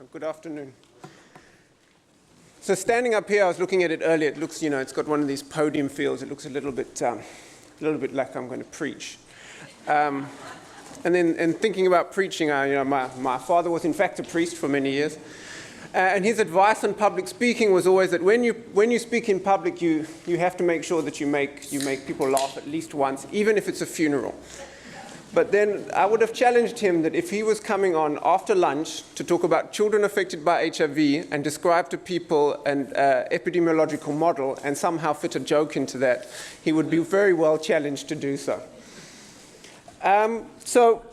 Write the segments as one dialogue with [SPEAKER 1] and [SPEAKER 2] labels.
[SPEAKER 1] Good afternoon. So standing up here, I was looking at it earlier. It looks, it's got one of these podium feels. It looks a little bit like I'm going to preach. And then thinking about preaching, my father was in fact a priest for many years. And his advice on public speaking was always that when you speak in public, you have to make sure that you make people laugh at least once, even if it's a funeral. But then I would have challenged him that if he was coming on after lunch to talk about children affected by HIV and describe to people an epidemiological model and somehow fit a joke into that, he would be very well challenged to do so. So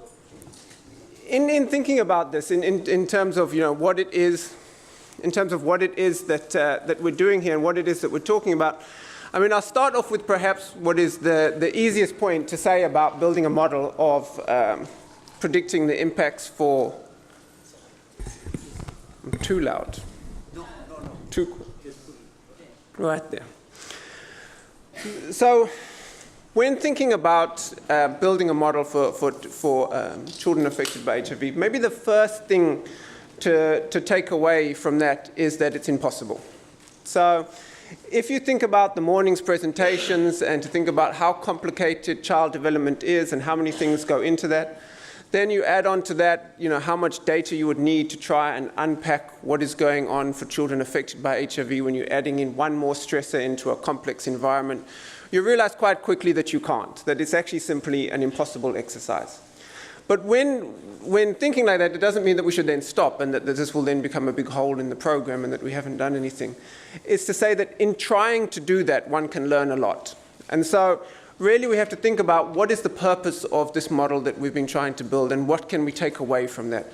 [SPEAKER 1] in thinking about this, in terms of what it is, that we're doing here and what it is that we're talking about, I'll start off with perhaps what is the easiest point to say about building a model of predicting the impacts for... I'm too loud. No. Too... Right there. So when thinking about building a model for children affected by HIV, maybe the first thing to take away from that is that it's impossible. So if you think about the morning's presentations and to think about how complicated child development is and how many things go into that, then you add on to that, how much data you would need to try and unpack what is going on for children affected by HIV when you're adding in one more stressor into a complex environment, you realize quite quickly that you can't, that it's actually simply an impossible exercise. But when thinking like that, it doesn't mean that we should then stop and that this will then become a big hole in the program and that we haven't done anything. It's to say that in trying to do that, one can learn a lot. And so really we have to think about what is the purpose of this model that we've been trying to build and what can we take away from that.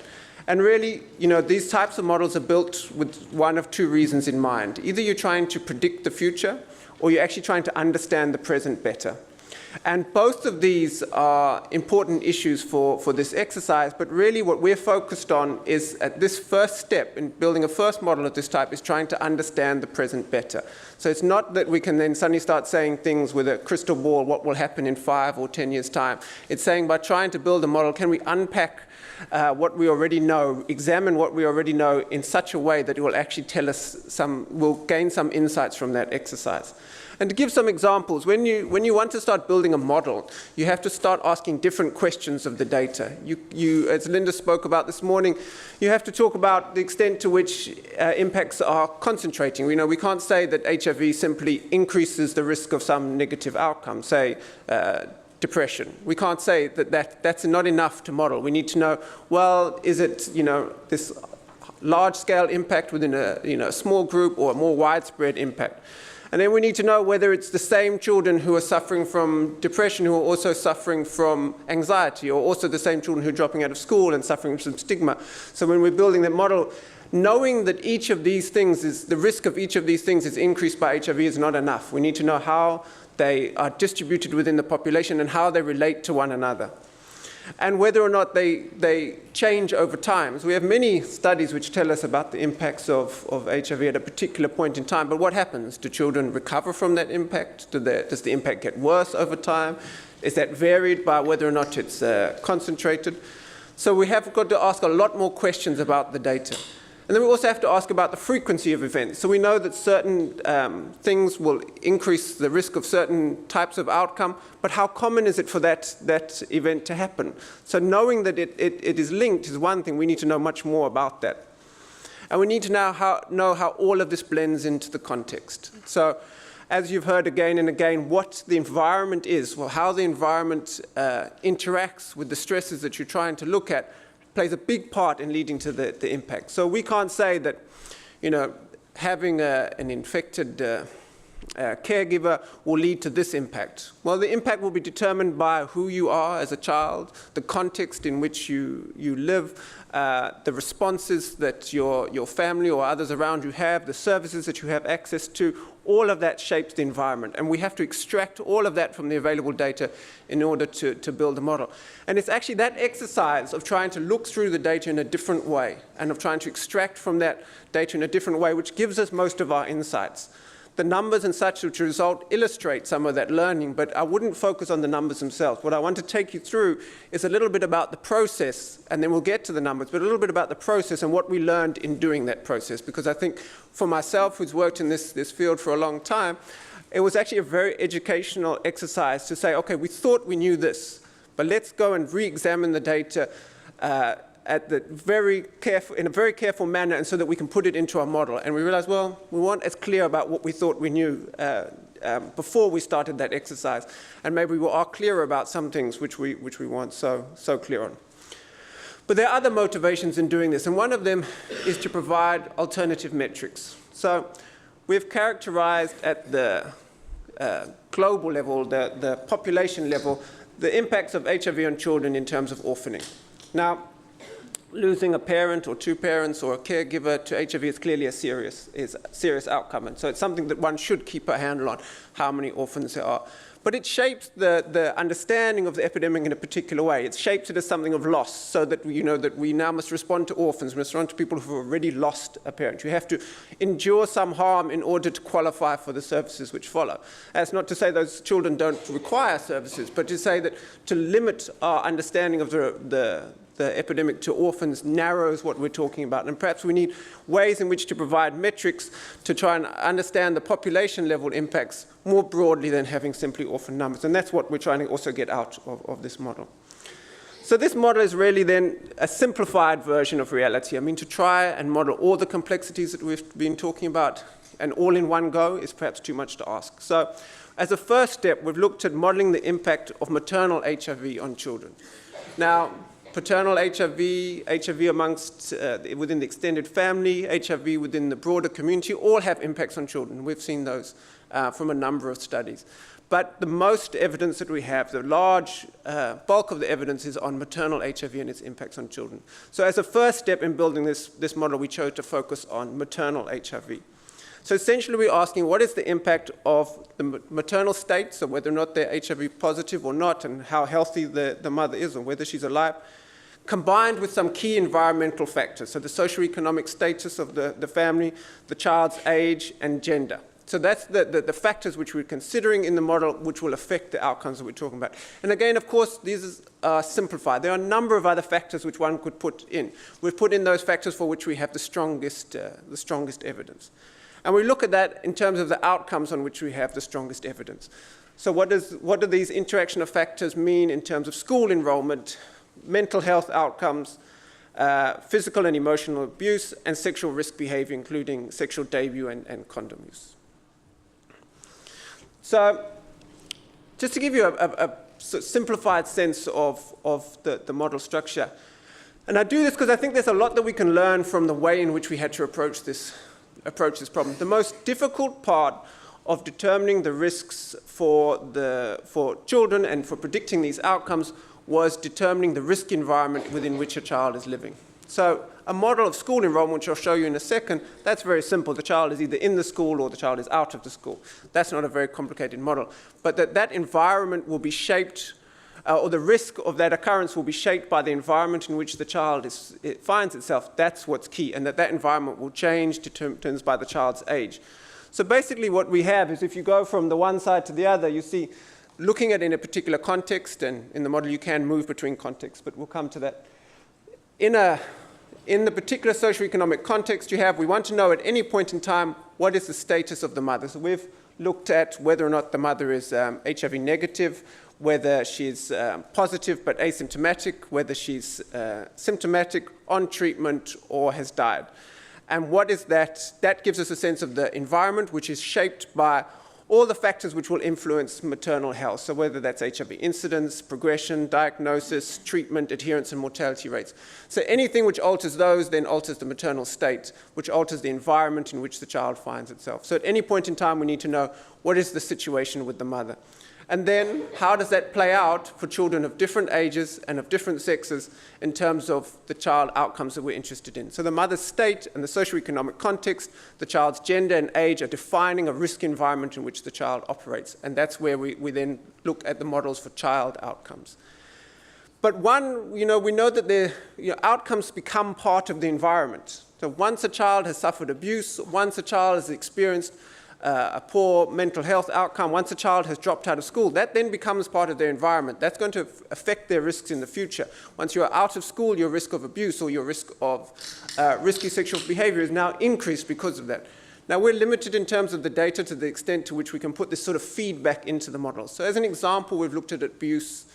[SPEAKER 1] And really, these types of models are built with one of two reasons in mind. Either you're trying to predict the future or you're actually trying to understand the present better. And both of these are important issues for this exercise, but really what we're focused on is at this first step in building a first model of this type is trying to understand the present better. So it's not that we can then suddenly start saying things with a crystal ball, what will happen in 5 or 10 years' time. It's saying by trying to build a model, can we unpack what we already know, examine what we already know in such a way that it will actually tell us we'll gain some insights from that exercise. And to give some examples, when you want to start building a model, you have to start asking different questions of the data. You, as Linda spoke about this morning, you have to talk about the extent to which impacts are concentrating. We can't say that HIV simply increases the risk of some negative outcome, say depression. We can't say that's not enough to model. We need to know, well, is it this large-scale impact within a small group or a more widespread impact? And then we need to know whether it's the same children who are suffering from depression who are also suffering from anxiety, or also the same children who are dropping out of school and suffering from stigma. So when we're building that model, knowing that each of these things the risk of each of these things is increased by HIV is not enough. We need to know how they are distributed within the population and how they relate to one another. And whether or not they change over time. So we have many studies which tell us about the impacts of HIV at a particular point in time, but what happens? Do children recover from that impact? Does the impact get worse over time? Is that varied by whether or not it's concentrated? So we have got to ask a lot more questions about the data. And then we also have to ask about the frequency of events. So we know that certain things will increase the risk of certain types of outcome, but how common is it for that event to happen? So knowing that it is linked is one thing. We need to know much more about that. And we need to know how all of this blends into the context. So as you've heard again and again, what the environment is, well, how the environment interacts with the stresses that you're trying to look at, plays a big part in leading to the impact. So we can't say that, having an infected caregiver will lead to this impact. Well, the impact will be determined by who you are as a child, the context in which you live, the responses that your family or others around you have, the services that you have access to. All of that shapes the environment, and we have to extract all of that from the available data in order to build a model. And it's actually that exercise of trying to look through the data in a different way and of trying to extract from that data in a different way which gives us most of our insights. The numbers and such which result illustrate some of that learning, but I wouldn't focus on the numbers themselves. What I want to take you through is a little bit about the process, and then we'll get to the numbers, but a little bit about the process and what we learned in doing that process. Because I think for myself, who's worked in this field for a long time, it was actually a very educational exercise to say, okay, we thought we knew this, but let's go and re-examine the data in a very careful manner, and so that we can put it into our model. And we realized, well, we weren't as clear about what we thought we knew before we started that exercise, and maybe we are clearer about some things which we weren't so clear on. But there are other motivations in doing this, and one of them is to provide alternative metrics. So we've characterized at the global level, the population level, the impacts of HIV on children in terms of orphaning. Now, losing a parent or two parents or a caregiver to HIV is clearly a serious outcome. And so it's something that one should keep a handle on, how many orphans there are. But it shapes the understanding of the epidemic in a particular way. It shapes it as something of loss, so that that we now must respond to orphans, respond to people who have already lost a parent. You have to endure some harm in order to qualify for the services which follow. That's not to say those children don't require services, but to say that to limit our understanding of the epidemic to orphans narrows what we're talking about. And perhaps we need ways in which to provide metrics to try and understand the population level impacts more broadly than having simply orphan numbers. And that's what we're trying to also get out of this model. So this model is really then a simplified version of reality. I mean, to try and model all the complexities that we've been talking about and all in one go is perhaps too much to ask. So as a first step, we've looked at modeling the impact of maternal HIV on children. Now, paternal HIV amongst within the extended family, HIV within the broader community, all have impacts on children. We've seen those from a number of studies. But the most evidence that we have, the large bulk of the evidence, is on maternal HIV and its impacts on children. So as a first step in building this model, we chose to focus on maternal HIV. So essentially we're asking, what is the impact of the maternal state, so whether or not they're HIV positive or not, and how healthy the mother is, or whether she's alive, combined with some key environmental factors, so the socioeconomic status of the family, the child's age, and gender. So that's the factors which we're considering in the model, which will affect the outcomes that we're talking about. And again, of course, these are simplified. There are a number of other factors which one could put in. We've put in those factors for which we have the strongest evidence. And we look at that in terms of the outcomes on which we have the strongest evidence. So what do these interaction of factors mean in terms of school enrollment, mental health outcomes, physical and emotional abuse, and sexual risk behavior, including sexual debut and condom use? So just to give you a simplified sense of the model structure, and I do this because I think there's a lot that we can learn from the way in which we had to approach this problem. The most difficult part of determining the risks for children and for predicting these outcomes was determining the risk environment within which a child is living. So a model of school enrollment, which I'll show you in a second, that's very simple. The child is either in the school or the child is out of the school. That's not a very complicated model. But that environment will be shaped, or the risk of that occurrence will be shaped by the environment in which the child finds itself. That's what's key, and that environment will change determined by the child's age. So basically what we have is, if you go from the one side to the other, you see, looking at it in a particular context, and in the model you can move between contexts, but we'll come to that. In the particular socioeconomic context we want to know at any point in time what is the status of the mother. So we've looked at whether or not the mother is HIV negative, whether she's positive but asymptomatic, whether she's symptomatic, on treatment, or has died. And what is that? That gives us a sense of the environment, which is shaped by all the factors which will influence maternal health. So whether that's HIV incidence, progression, diagnosis, treatment, adherence, and mortality rates. So anything which alters those then alters the maternal state, which alters the environment in which the child finds itself. So at any point in time, we need to know what is the situation with the mother. And then how does that play out for children of different ages and of different sexes in terms of the child outcomes that we're interested in? So the mother's state and the socioeconomic context, the child's gender and age are defining a risk environment in which the child operates. And that's where we then look at the models for child outcomes. But we know that outcomes become part of the environment. So once a child has suffered abuse, once a child has experienced a poor mental health outcome. Once a child has dropped out of school, that then becomes part of their environment. That's going to affect their risks in the future. Once you are out of school, your risk of abuse or your risk of risky sexual behavior is now increased because of that. Now, we're limited in terms of the data to the extent to which we can put this sort of feedback into the model. So as an example, we've looked at abuse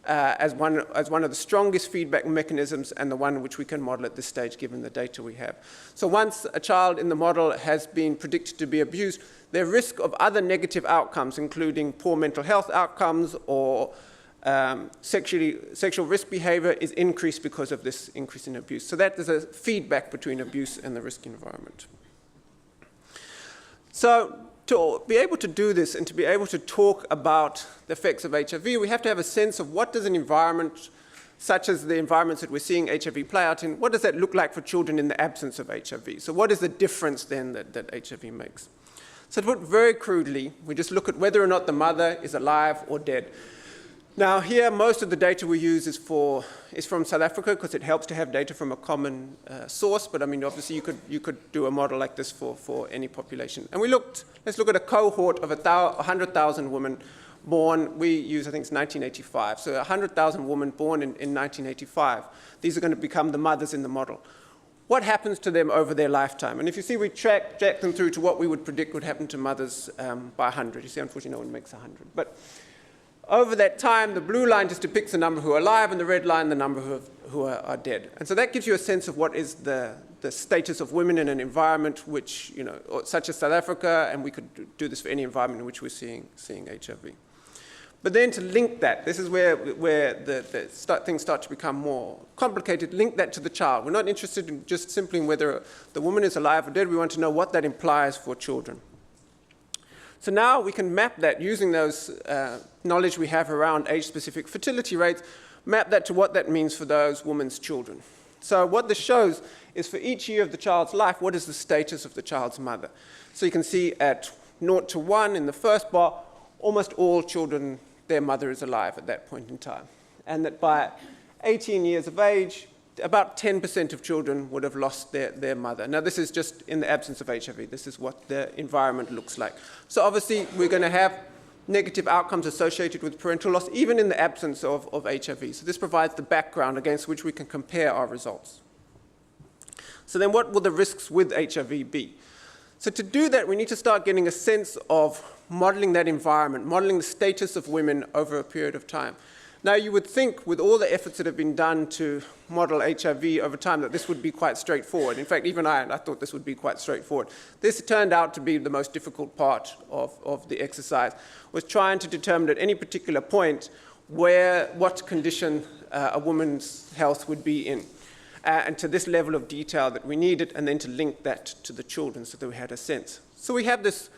[SPEAKER 1] as one of the strongest feedback mechanisms and the one which we can model at this stage given the data we have. So once a child in the model has been predicted to be abused, their risk of other negative outcomes, including poor mental health outcomes or sexual risk behavior, is increased because of this increase in abuse. So that is a feedback between abuse and the risk environment. So to be able to do this and to be able to talk about the effects of HIV, we have to have a sense of what does an environment, such as the environments that we're seeing HIV play out in, what does that look like for children in the absence of HIV? So what is the difference then that HIV makes? So to put very crudely, we just look at whether or not the mother is alive or dead. Now here, most of the data we use is from South Africa because it helps to have data from a common source, but I mean, obviously you could do a model like this for any population. And let's look at a cohort of 100,000 women born, we use, I think it's 1985, so 100,000 women born in 1985. These are going to become the mothers in the model. What happens to them over their lifetime? And if you see, we track them through to what we would predict would happen to mothers by 100. You see, unfortunately, no one makes 100. But over that time, the blue line just depicts the number who are alive, and the red line, the number who are dead. And so that gives you a sense of what is the status of women in an environment which, such as South Africa, and we could do this for any environment in which we're seeing HIV. But then to link that, this is where things start to become more complicated, link that to the child. We're not interested in just simply in whether the woman is alive or dead. We want to know what that implies for children. So now we can map that using those knowledge we have around age-specific fertility rates, map that to what that means for those women's children. So what this shows is for each year of the child's life, what is the status of the child's mother? So you can see at 0 to 1 in the first bar, almost all children, their mother is alive at that point in time. And that by 18 years of age, about 10% of children would have lost their mother. Now, this is just in the absence of HIV. This is what the environment looks like. So obviously, we're going to have negative outcomes associated with parental loss, even in the absence of HIV. So this provides the background against which we can compare our results. So then what will the risks with HIV be? So to do that, we need to start getting a sense of modeling that environment, modeling the status of women over a period of time. Now, you would think with all the efforts that have been done to model HIV over time that this would be quite straightforward. In fact, even I thought this would be quite straightforward. This turned out to be the most difficult part of the exercise, was trying to determine at any particular point what condition a woman's health would be in. And to this level of detail that we needed, and then to link that to the children so that we had a sense. So we have this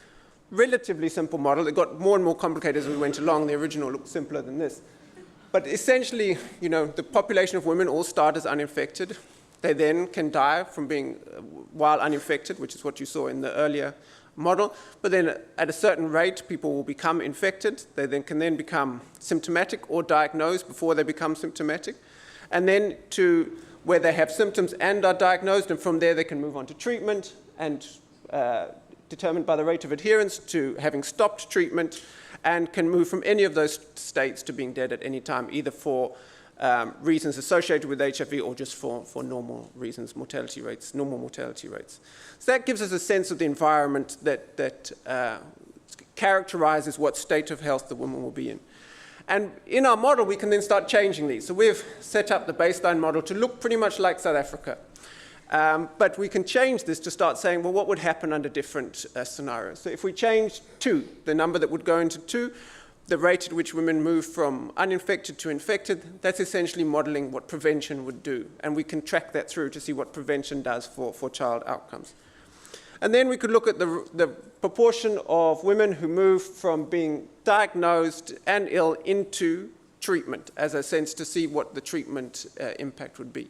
[SPEAKER 1] relatively simple model. It got more and more complicated as we went along. The original looked simpler than this. But essentially, the population of women all start as uninfected. They then can die from being while uninfected, which is what you saw in the earlier model. But then at a certain rate, people will become infected. They can then become symptomatic or diagnosed before they become symptomatic. And then to where they have symptoms and are diagnosed, and from there they can move on to treatment, and determined by the rate of adherence to having stopped treatment, and can move from any of those states to being dead at any time, either for reasons associated with HIV or just for normal reasons, normal mortality rates. So that gives us a sense of the environment that characterizes what state of health the woman will be in. And in our model, we can then start changing these. So we've set up the baseline model to look pretty much like South Africa. But we can change this to start saying, well, what would happen under different scenarios? So if we change 2, the number that would go into 2, the rate at which women move from uninfected to infected, that's essentially modeling what prevention would do. And we can track that through to see what prevention does for child outcomes. And then we could look at the proportion of women who move from being diagnosed and ill into treatment as a sense to see what the treatment impact would be.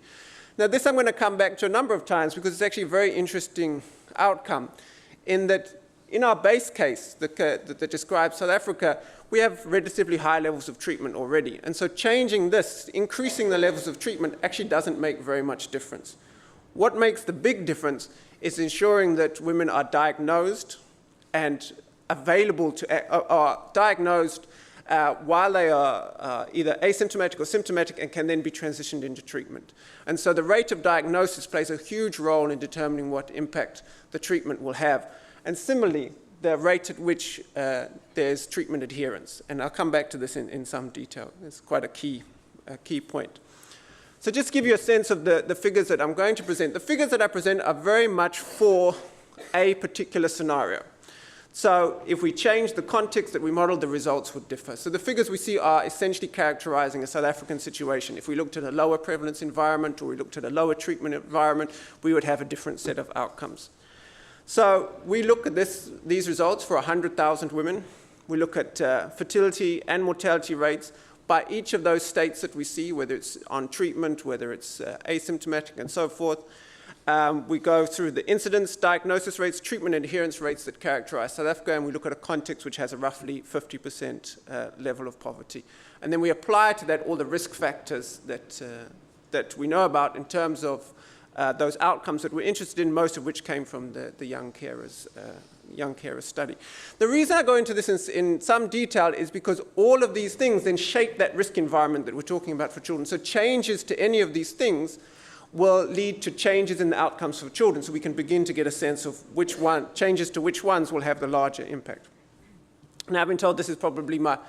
[SPEAKER 1] Now, this I'm going to come back to a number of times because it's actually a very interesting outcome in that in our base case that describes South Africa, we have relatively high levels of treatment already. And so changing this, increasing the levels of treatment, actually doesn't make very much difference. What makes the big difference is ensuring that women are diagnosed and available to, are diagnosed while they are either asymptomatic or symptomatic and can then be transitioned into treatment. And so the rate of diagnosis plays a huge role in determining what impact the treatment will have. And similarly, the rate at which there's treatment adherence. And I'll come back to this in some detail. It's quite a key point. So just to give you a sense of the figures that I'm going to present. The figures that I present are very much for a particular scenario. So if we change the context that we modeled, the results would differ. So the figures we see are essentially characterizing a South African situation. If we looked at a lower prevalence environment or we looked at a lower treatment environment, we would have a different set of outcomes. So we look at these results for 100,000 women. We look at fertility and mortality rates by each of those states that we see, whether it's on treatment, whether it's asymptomatic, and so forth. We go through the incidence, diagnosis rates, treatment adherence rates that characterize South Africa, and we look at a context which has a roughly 50% level of poverty. And then we apply to that all the risk factors that we know about in terms of those outcomes that we're interested in, most of which came from the young carers study. The reason I go into this in some detail is because all of these things then shape that risk environment that we're talking about for children. So changes to any of these things will lead to changes in the outcomes for children, so we can begin to get a sense of changes to which ones will have the larger impact. Now, I've been told this is probably my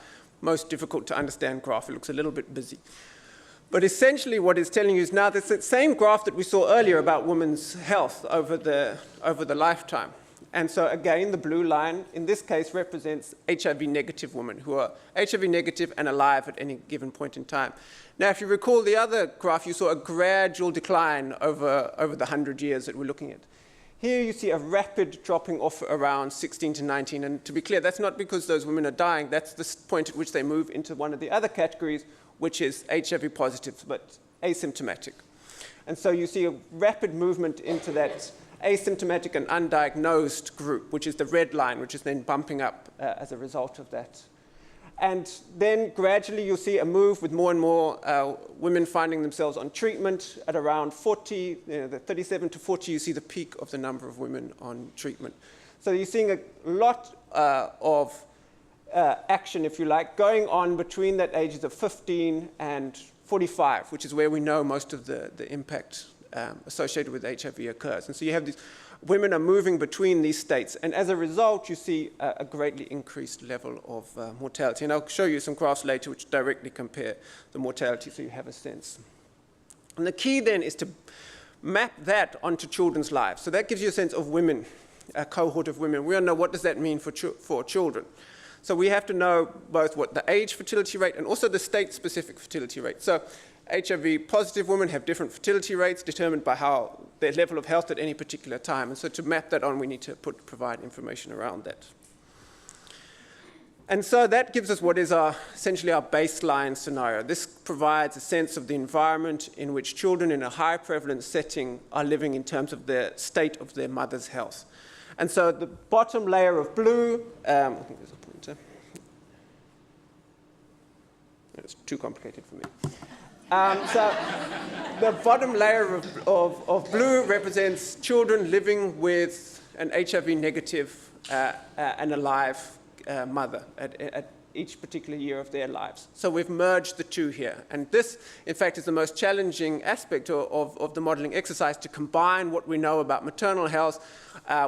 [SPEAKER 1] most difficult to understand graph. It looks a little bit busy. But essentially what it's telling you is now that's the same graph that we saw earlier about women's health over the lifetime. And so again, the blue line in this case represents HIV-negative women who are HIV-negative and alive at any given point in time. Now, if you recall the other graph, you saw a gradual decline over the 100 years that we're looking at. Here you see a rapid dropping off around 16 to 19. And to be clear, that's not because those women are dying. That's the point at which they move into one of the other categories, which is HIV positive, but asymptomatic. And so you see a rapid movement into that asymptomatic and undiagnosed group, which is the red line, which is then bumping up as a result of that. And then gradually you'll see a move with more and more women finding themselves on treatment at around 40, the 37 to 40, you see the peak of the number of women on treatment. So you're seeing a lot of action, if you like, going on between that ages of 15 and 45, which is where we know most of the impact associated with HIV occurs. And so you have these women are moving between these states, and as a result, you see a greatly increased level of mortality. And I'll show you some graphs later which directly compare the mortality so you have a sense. And the key then is to map that onto children's lives. So that gives you a sense of women, a cohort of women. We want to know what does that mean for children. So we have to know both what the age fertility rate and also the state-specific fertility rate. So HIV-positive women have different fertility rates determined by their level of health at any particular time. And so to map that on, we need to provide information around that. And so that gives us what is essentially our baseline scenario. This provides a sense of the environment in which children in a high prevalence setting are living in terms of the state of their mother's health. And so the bottom layer of blue, I think there's a pointer. It's too complicated for me. So the bottom layer of blue represents children living with an HIV-negative and alive mother at each particular year of their lives. So we've merged the two here. And this, in fact, is the most challenging aspect of the modeling exercise, to combine what we know about maternal health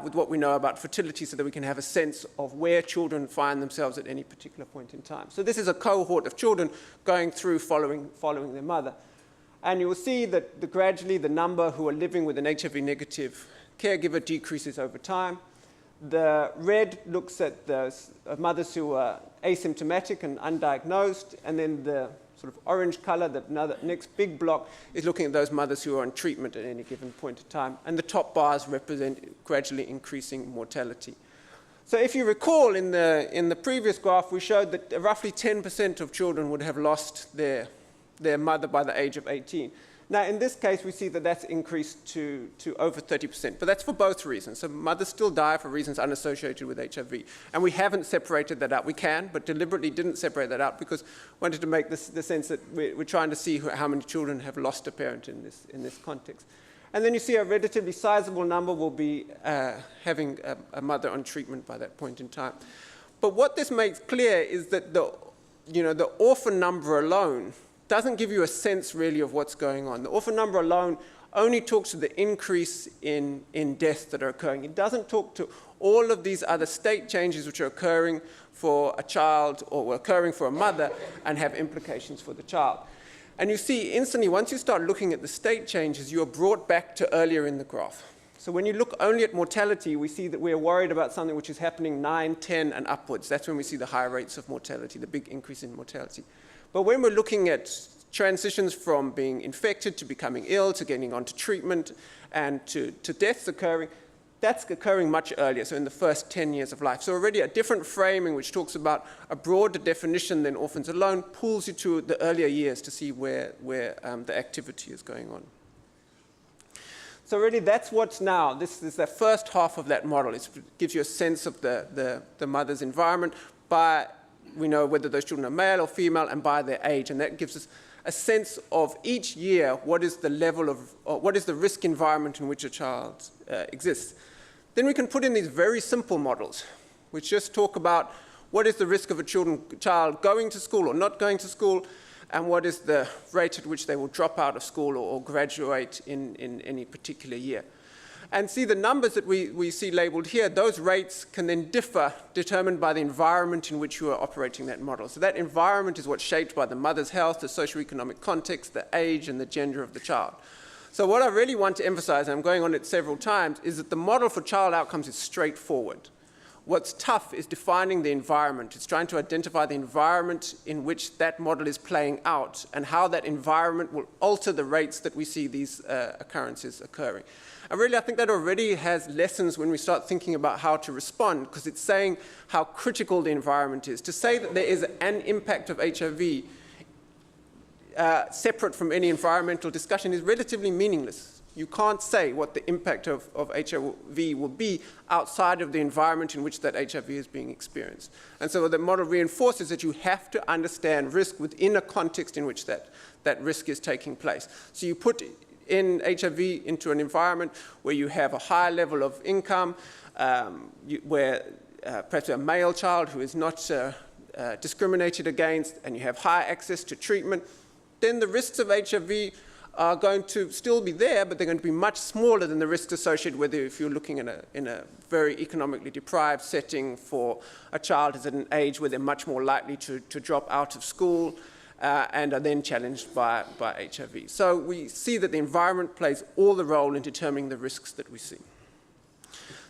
[SPEAKER 1] with what we know about fertility so that we can have a sense of where children find themselves at any particular point in time. So this is a cohort of children going through following their mother. And you will see that gradually the number who are living with an HIV-negative caregiver decreases over time. The red looks at the mothers who are asymptomatic and undiagnosed, and then the sort of orange color, the next big block, is looking at those mothers who are on treatment at any given point in time. And the top bars represent gradually increasing mortality. So if you recall, in the previous graph, we showed that roughly 10% of children would have lost their mother by the age of 18. Now, in this case, we see that that's increased to over 30%, but that's for both reasons. So mothers still die for reasons unassociated with HIV, and we haven't separated that out. We can, but deliberately didn't separate that out because we wanted to make the sense that we're trying to see how many children have lost a parent in this context. And then you see a relatively sizable number will be having a mother on treatment by that point in time. But what this makes clear is that the orphan number alone doesn't give you a sense really of what's going on. The orphan number alone only talks to the increase in deaths that are occurring. It doesn't talk to all of these other state changes which are occurring for a child or occurring for a mother and have implications for the child. And you see instantly, once you start looking at the state changes, you are brought back to earlier in the graph. So when you look only at mortality, we see that we're worried about something which is happening 9, 10, and upwards. That's when we see the high rates of mortality, the big increase in mortality. But when we're looking at transitions from being infected to becoming ill, to getting onto treatment, and to deaths occurring, that's occurring much earlier, so in the first 10 years of life. So already a different framing which talks about a broader definition than orphans alone pulls you to the earlier years to see where the activity is going on. So really that's what's now, this is the first half of that model. It gives you a sense of the mother's environment by, we know whether those children are male or female, and by their age, and that gives us a sense of each year what is the level of, what is the risk environment in which a child exists. Then we can put in these very simple models, which just talk about what is the risk of a child going to school or not going to school, and what is the rate at which they will drop out of school or graduate in any particular year. And see the numbers that we see labeled here, those rates can then differ, determined by the environment in which you are operating that model. So that environment is what's shaped by the mother's health, the socioeconomic context, the age, and the gender of the child. So what I really want to emphasize, and I'm going on it several times, is that the model for child outcomes is straightforward. What's tough is defining the environment. It's trying to identify the environment in which that model is playing out and how that environment will alter the rates that we see these occurrences occurring. And really, I think that already has lessons when we start thinking about how to respond, because it's saying how critical the environment is. To say that there is an impact of HIV separate from any environmental discussion is relatively meaningless. You can't say what the impact of HIV will be outside of the environment in which that HIV is being experienced. And so the model reinforces that you have to understand risk within a context in which that risk is taking place. So you put in HIV into an environment where you have a high level of income, where perhaps a male child who is not discriminated against, and you have high access to treatment, then the risks of HIV are going to still be there, but they're going to be much smaller than the risks associated with it if you're looking in a very economically deprived setting for a child who's at an age where they're much more likely to drop out of school and are then challenged by HIV. So we see that the environment plays all the role in determining the risks that we see.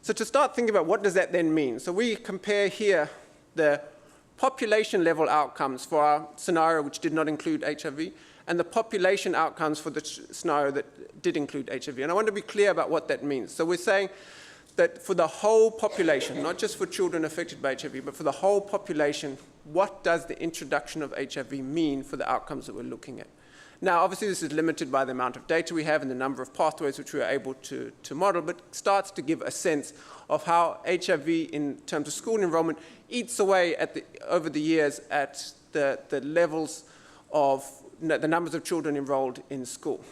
[SPEAKER 1] So to start thinking about what does that then mean? So we compare here the population level outcomes for our scenario which did not include HIV, and the population outcomes for the scenario that did include HIV. And I want to be clear about what that means. So we're saying that for the whole population, not just for children affected by HIV, but for the whole population, what does the introduction of HIV mean for the outcomes that we're looking at? Now, obviously, this is limited by the amount of data we have and the number of pathways which we are able to model, but starts to give a sense of how HIV, in terms of school enrollment, eats away over the years at the levels of the numbers of children enrolled in school.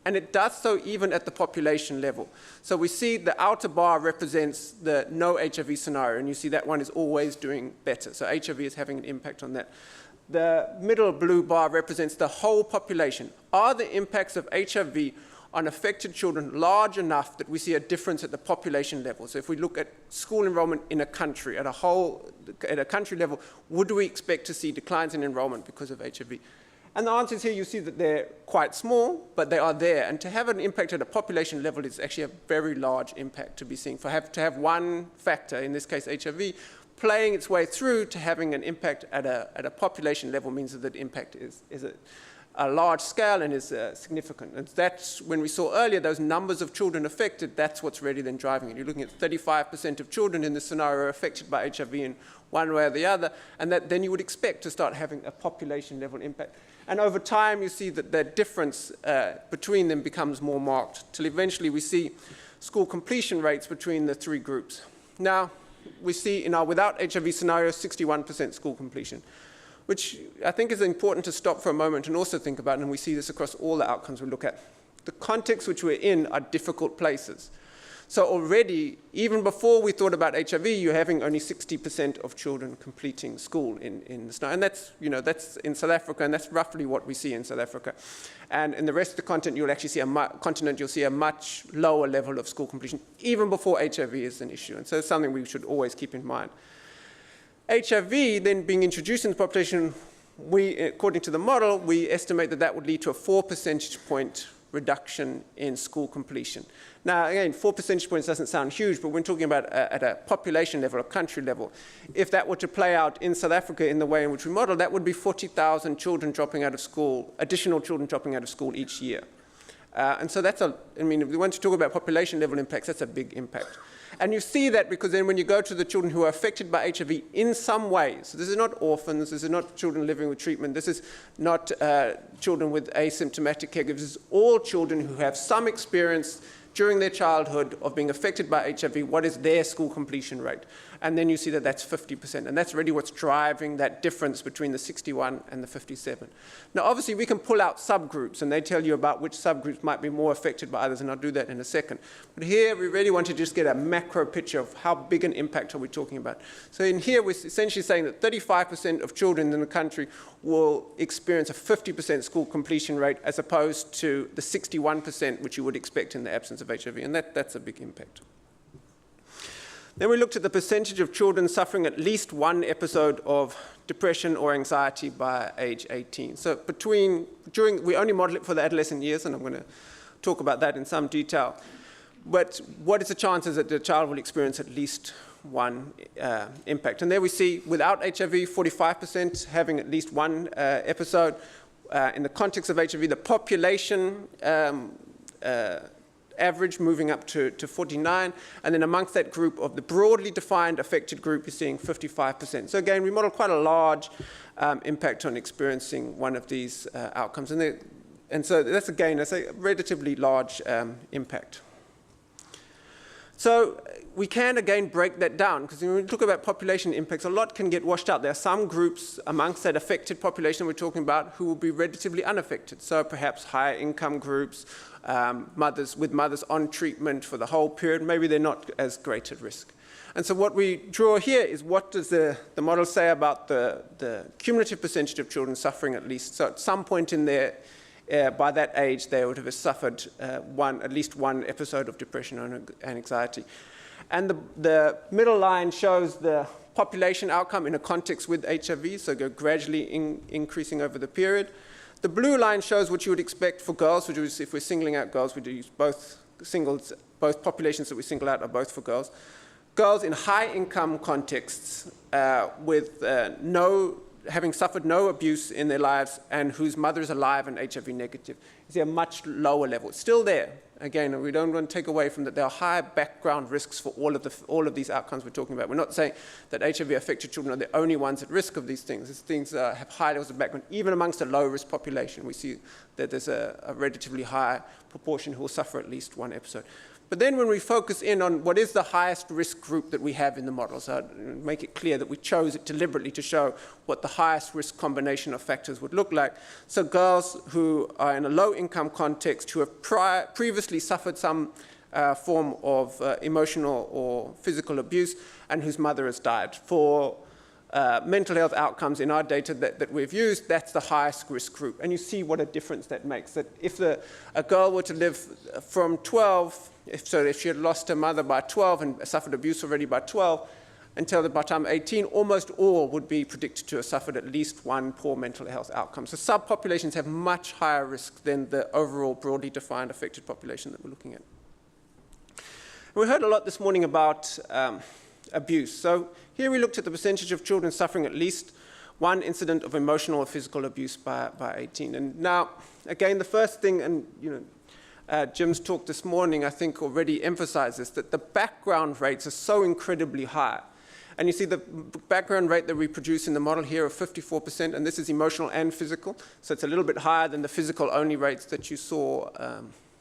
[SPEAKER 1] And it does so even at the population level. So we see the outer bar represents the no HIV scenario, and you see that one is always doing better. So HIV is having an impact on that. The middle blue bar represents the whole population. Are the impacts of HIV on affected children large enough that we see a difference at the population level? So if we look at school enrollment in a country, at a country level, would we expect to see declines in enrollment because of HIV? And the answer is here, you see that they're quite small, but they are there. And to have an impact at a population level is actually a very large impact to be seen. To have one factor, in this case HIV, playing its way through to having an impact at a population level means that the impact is a large scale and is significant. And that's when we saw earlier those numbers of children affected, that's what's really then driving it. You're looking at 35% of children in this scenario are affected by HIV in one way or the other, and that then you would expect to start having a population level impact. And over time, you see that the difference between them becomes more marked, till eventually we see school completion rates between the three groups. Now, we see in our without HIV scenario, 61% school completion, which I think is important to stop for a moment and also think about, and we see this across all the outcomes we look at. the context which we're in are difficult places. So already, even before we thought about HIV, you're having only 60% of children completing school in the snow. And that's, that's in South Africa, and that's roughly what we see in South Africa. And in the rest of the continent, you'll actually see a much lower level of school completion, even before HIV is an issue. And so it's something we should always keep in mind. HIV then being introduced in the population, according to the model, we estimate that that would lead to a 4 percentage point reduction in school completion. Now, again, 4 percentage points doesn't sound huge, but we're talking about at a population level, a country level. If that were to play out in South Africa in the way in which we model, that would be 40,000 children dropping out of school, additional children dropping out of school each year. And so that's if we want to talk about population level impacts, that's a big impact. And you see that because then when you go to the children who are affected by HIV in some way, so this is not orphans, this is not children living with treatment, this is not children with asymptomatic caregivers, this is all children who have some experience during their childhood of being affected by HIV, what is their school completion rate? And then you see that that's 50%. And that's really what's driving that difference between the 61 and the 57. Now, obviously, we can pull out subgroups, and they tell you about which subgroups might be more affected by others, and I'll do that in a second. But here, we really want to just get a macro picture of how big an impact are we talking about. So in here, we're essentially saying that 35% of children in the country will experience a 50% school completion rate as opposed to the 61% which you would expect in the absence of HIV, and that's a big impact. Then we looked at the percentage of children suffering at least one episode of depression or anxiety by age 18. So we only model it for the adolescent years, and I'm going to talk about that in some detail. But what is the chances that the child will experience at least one impact? And there we see, without HIV, 45% having at least one episode. In the context of HIV, the population average moving up to 49, and then amongst that group of the broadly defined affected group, you're seeing 55%. So again, we model quite a large impact on experiencing one of these outcomes. And so that's, again, that's a relatively large impact. So we can, again, break that down, because when we talk about population impacts, a lot can get washed out. There are some groups amongst that affected population we're talking about who will be relatively unaffected. So perhaps higher income groups, mothers on treatment for the whole period, maybe they're not as great at risk. And so what we draw here is what does the model say about the cumulative percentage of children suffering at least. So at some point in their by that age, they would have suffered at least one episode of depression and anxiety. And the middle line shows the population outcome in a context with HIV, so go gradually increasing over the period. The blue line shows what you would expect for girls, which is if we're singling out girls, we do use both populations that we single out are both for girls. Girls in high-income contexts with having suffered no abuse in their lives and whose mother is alive and HIV negative, is a much lower level. It's still there. Again, we don't want to take away from that. There are high background risks for all of these outcomes we're talking about. We're not saying that HIV-affected children are the only ones at risk of these things. These things have high levels of background. Even amongst a low-risk population, we see that there's a relatively high proportion who will suffer at least one episode. But then when we focus in on what is the highest risk group that we have in the model, so I'd make it clear that we chose it deliberately to show what the highest risk combination of factors would look like. So girls who are in a low-income context, who have previously suffered some form of emotional or physical abuse, and whose mother has died. For mental health outcomes in our data that we've used, that's the highest risk group. And you see what a difference that makes. That if a girl were to live from 12, if she had lost her mother by 12 and suffered abuse already by 12, until by the time 18, almost all would be predicted to have suffered at least one poor mental health outcome. So subpopulations have much higher risk than the overall broadly defined affected population that we're looking at. And we heard a lot this morning about abuse. So here we looked at the percentage of children suffering at least one incident of emotional or physical abuse by 18. And now, again, the first thing, and Jim's talk this morning, I think, already emphasized this, that the background rates are so incredibly high. And you see the background rate that we produce in the model here of 54%, and this is emotional and physical, so it's a little bit higher than the physical-only rates that you saw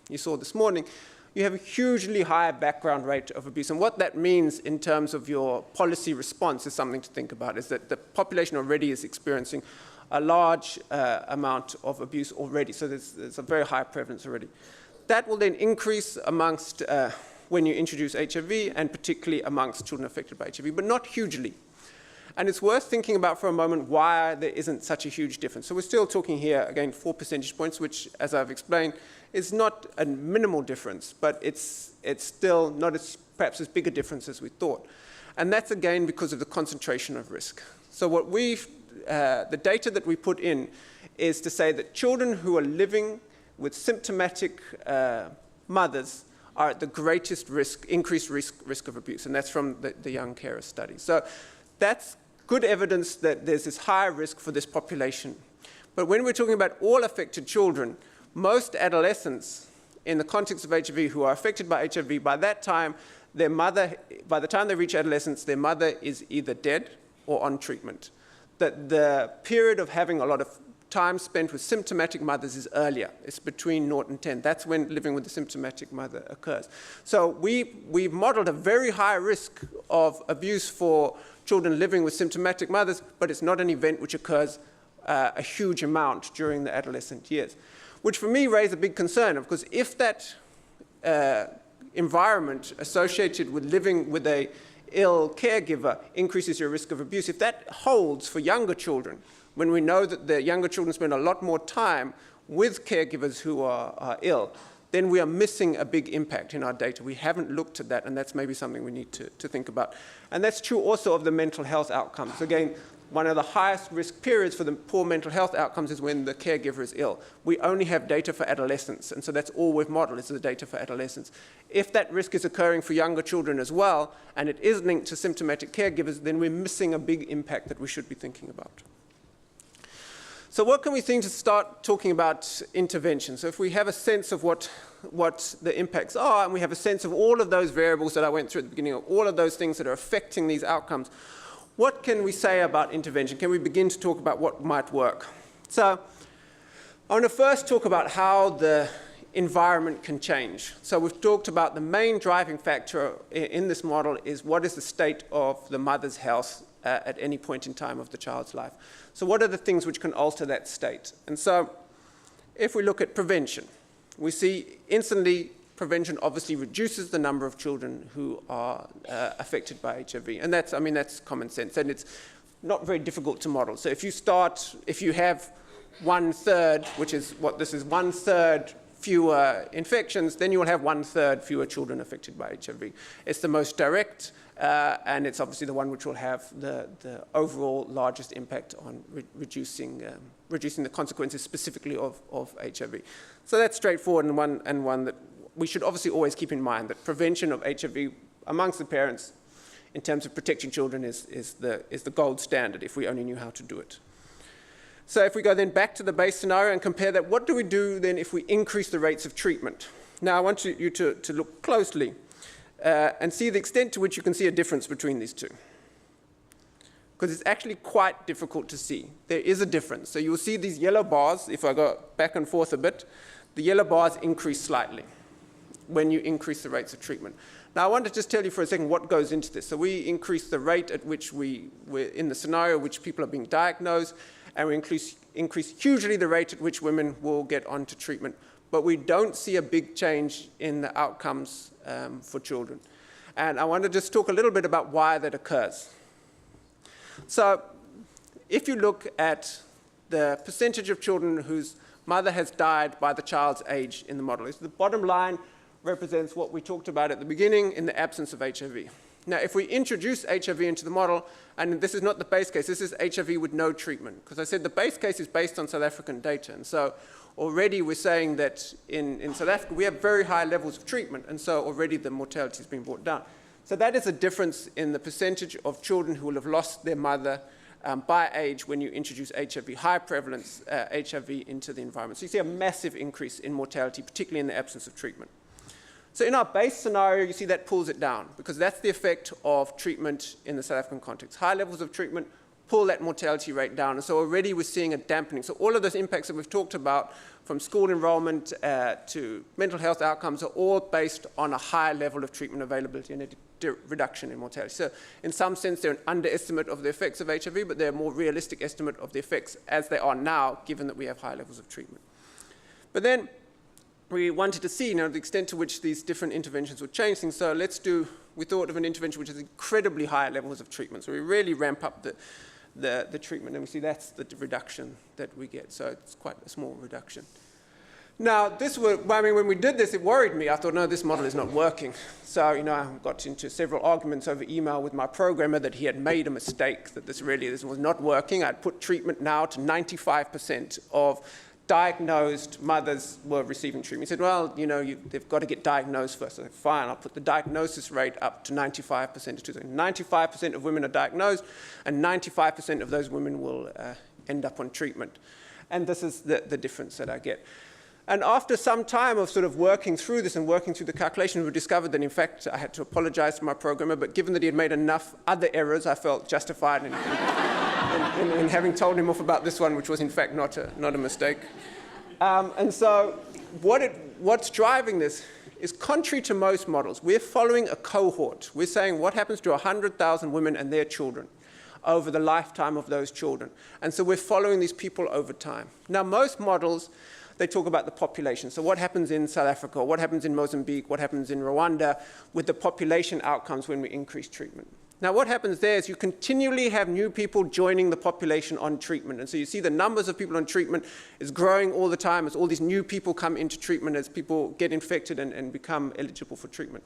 [SPEAKER 1] this morning. You have a hugely high background rate of abuse. And what that means in terms of your policy response is something to think about, is that the population already is experiencing a large amount of abuse already. So there's a very high prevalence already. That will then increase amongst when you introduce HIV, and particularly amongst children affected by HIV, but not hugely. And it's worth thinking about for a moment why there isn't such a huge difference. So we're still talking here, again, 4 percentage points, which, as I've explained, is not a minimal difference, but it's still not perhaps as big a difference as we thought. And that's, again, because of the concentration of risk. So what the data that we put in is to say that children who are living with symptomatic mothers are at the greatest risk, increased risk of abuse, and that's from the Young Carer study. So that's good evidence that there's this higher risk for this population. But when we're talking about all affected children, most adolescents in the context of HIV who are affected by HIV, by that time, by the time they reach adolescence, their mother is either dead or on treatment. That the period of having a lot of time spent with symptomatic mothers is earlier. It's between 0 and 10. That's when living with a symptomatic mother occurs. So we've modeled a very high risk of abuse for children living with symptomatic mothers, but it's not an event which occurs a huge amount during the adolescent years. Which for me raised a big concern, because if that environment associated with living with a ill caregiver increases your risk of abuse, if that holds for younger children, when we know that the younger children spend a lot more time with caregivers who are ill, then we are missing a big impact in our data. We haven't looked at that, and that's maybe something we need to think about. And that's true also of the mental health outcomes. Again, one of the highest risk periods for the poor mental health outcomes is when the caregiver is ill. We only have data for adolescents, and so that's all we've modeled is the data for adolescents. If that risk is occurring for younger children as well, and it is linked to symptomatic caregivers, then we're missing a big impact that we should be thinking about. So what can we think to start talking about intervention? So if we have a sense of what the impacts are, and we have a sense of all of those variables that I went through at the beginning, of all of those things that are affecting these outcomes, what can we say about intervention? Can we begin to talk about what might work? So I want to first talk about how the environment can change. So we've talked about the main driving factor in this model is what is the state of the mother's health at any point in time of the child's life. So what are the things which can alter that state? And so if we look at prevention, we see instantly prevention obviously reduces the number of children who are affected by HIV. And that's common sense. And it's not very difficult to model. So if you have 1/3, which is what this is, 1/3 fewer infections, then you will have 1/3 fewer children affected by HIV. It's the most direct, and it's obviously the one which will have the overall largest impact on reducing the consequences specifically of HIV. So that's straightforward, and one that we should obviously always keep in mind, that prevention of HIV amongst the parents in terms of protecting children is the gold standard if we only knew how to do it. So if we go then back to the base scenario and compare that, what do we do then if we increase the rates of treatment? Now I want you to look closely and see the extent to which you can see a difference between these two. Because it's actually quite difficult to see. There is a difference. So you'll see these yellow bars, if I go back and forth a bit, the yellow bars increase slightly when you increase the rates of treatment. Now I want to just tell you for a second what goes into this. So we increase the rate at which we're in the scenario which people are being diagnosed, and we increase hugely the rate at which women will get onto treatment. But we don't see a big change in the outcomes for children. And I want to just talk a little bit about why that occurs. So if you look at the percentage of children whose mother has died by the child's age in the model, the bottom line represents what we talked about at the beginning in the absence of HIV. Now, if we introduce HIV into the model, and this is not the base case, this is HIV with no treatment, because I said the base case is based on South African data, and so already we're saying that in South Africa we have very high levels of treatment, and so already the mortality has been brought down. So that is a difference in the percentage of children who will have lost their mother by age when you introduce HIV, high prevalence HIV into the environment. So you see a massive increase in mortality, particularly in the absence of treatment. So in our base scenario, you see that pulls it down, because that's the effect of treatment in the South African context. High levels of treatment pull that mortality rate down, and so already we're seeing a dampening. So all of those impacts that we've talked about, from school enrollment to mental health outcomes, are all based on a high level of treatment availability and a reduction in mortality. So in some sense, they're an underestimate of the effects of HIV, but they're a more realistic estimate of the effects as they are now, given that we have high levels of treatment. But then, we wanted to see, the extent to which these different interventions would change things. So we thought of an intervention which has incredibly high levels of treatment. So we really ramp up the treatment, and we see that's the reduction that we get. So it's quite a small reduction. Now, when we did this, it worried me. I thought, no, this model is not working. So, I got into several arguments over email with my programmer that he had made a mistake, that this was not working. I'd put treatment now to 95% of diagnosed mothers were receiving treatment. He said, well, they've got to get diagnosed first. I said, fine, I'll put the diagnosis rate up to 95%. 95% of women are diagnosed, and 95% of those women will end up on treatment. And this is the difference that I get. And after some time of sort of working through this and working through the calculation, we discovered that, in fact, I had to apologize to my programmer, but given that he had made enough other errors, I felt justified in having told him off about this one, which was, in fact, not a mistake. And so what's driving this is, contrary to most models, we're following a cohort. We're saying what happens to 100,000 women and their children over the lifetime of those children. And so we're following these people over time. Now, most models, they talk about the population. So what happens in South Africa, what happens in Mozambique, what happens in Rwanda with the population outcomes when we increase treatment. Now, what happens there is you continually have new people joining the population on treatment. And so you see the numbers of people on treatment is growing all the time as all these new people come into treatment, as people get infected and become eligible for treatment.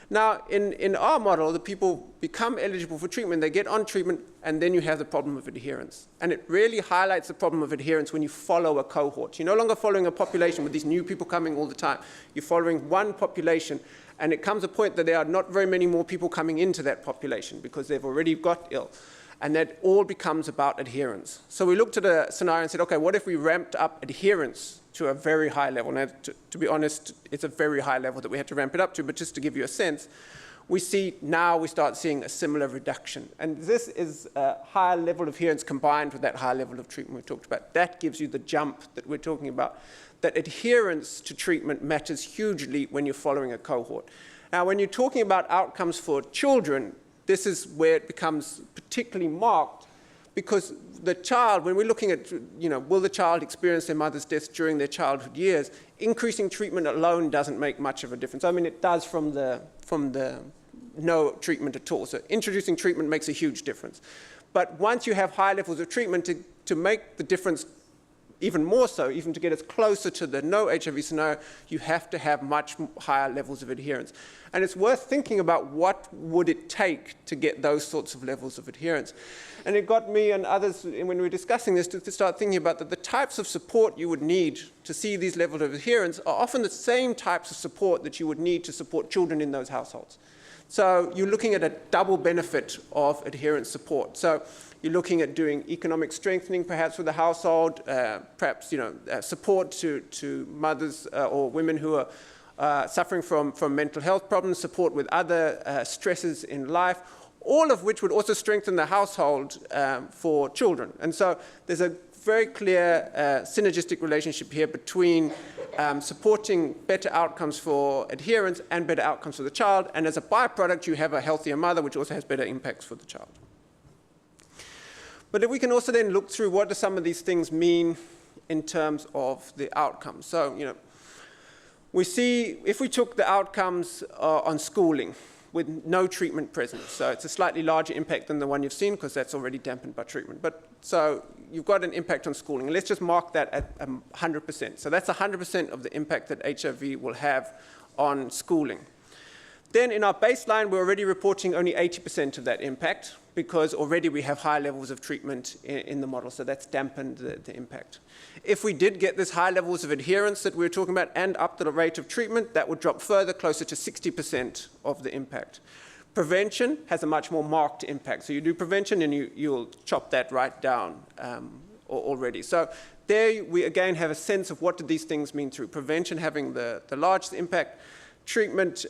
[SPEAKER 1] Now, in our model, the people become eligible for treatment, they get on treatment, and then you have the problem of adherence. And it really highlights the problem of adherence when you follow a cohort. You're no longer following a population with these new people coming all the time. You're following one population, and it comes a point that there are not very many more people coming into that population because they've already got ill. And that all becomes about adherence. So we looked at a scenario and said, okay, what if we ramped up adherence to a very high level? Now, to be honest, it's a very high level that we had to ramp it up to, but just to give you a sense, we start seeing a similar reduction. And this is a higher level of adherence combined with that high level of treatment we talked about. That gives you the jump that we're talking about. That adherence to treatment matters hugely when you're following a cohort. Now, when you're talking about outcomes for children, this is where it becomes particularly marked, because the child, when we're looking at, will the child experience their mother's death during their childhood years, increasing treatment alone doesn't make much of a difference. I mean, it does from the no treatment at all. So introducing treatment makes a huge difference. But once you have high levels of treatment, to make the difference even more so, even to get us closer to the no HIV scenario, you have to have much higher levels of adherence. And it's worth thinking about what would it take to get those sorts of levels of adherence. And it got me and others, when we were discussing this, to start thinking about that the types of support you would need to see these levels of adherence are often the same types of support that you would need to support children in those households. So you're looking at a double benefit of adherence support. So you're looking at doing economic strengthening, perhaps, for the household, perhaps support to mothers or women who are suffering from mental health problems, support with other stresses in life, all of which would also strengthen the household for children. And so there's a very clear synergistic relationship here between supporting better outcomes for adherence and better outcomes for the child. And as a byproduct, you have a healthier mother, which also has better impacts for the child. But if we can also then look through what do some of these things mean in terms of the outcomes. So, we see if we took the outcomes on schooling with no treatment present, so it's a slightly larger impact than the one you've seen because that's already dampened by treatment. But so you've got an impact on schooling. Let's just mark that at 100%. So that's 100% of the impact that HIV will have on schooling. Then in our baseline, we're already reporting only 80% of that impact because already we have high levels of treatment in the model, so that's dampened the impact. If we did get this high levels of adherence that we were talking about and up the rate of treatment, that would drop further, closer to 60% of the impact. Prevention has a much more marked impact. So you do prevention and you'll chop that right down already. So there we again have a sense of what do these things mean through prevention having the largest impact, treatment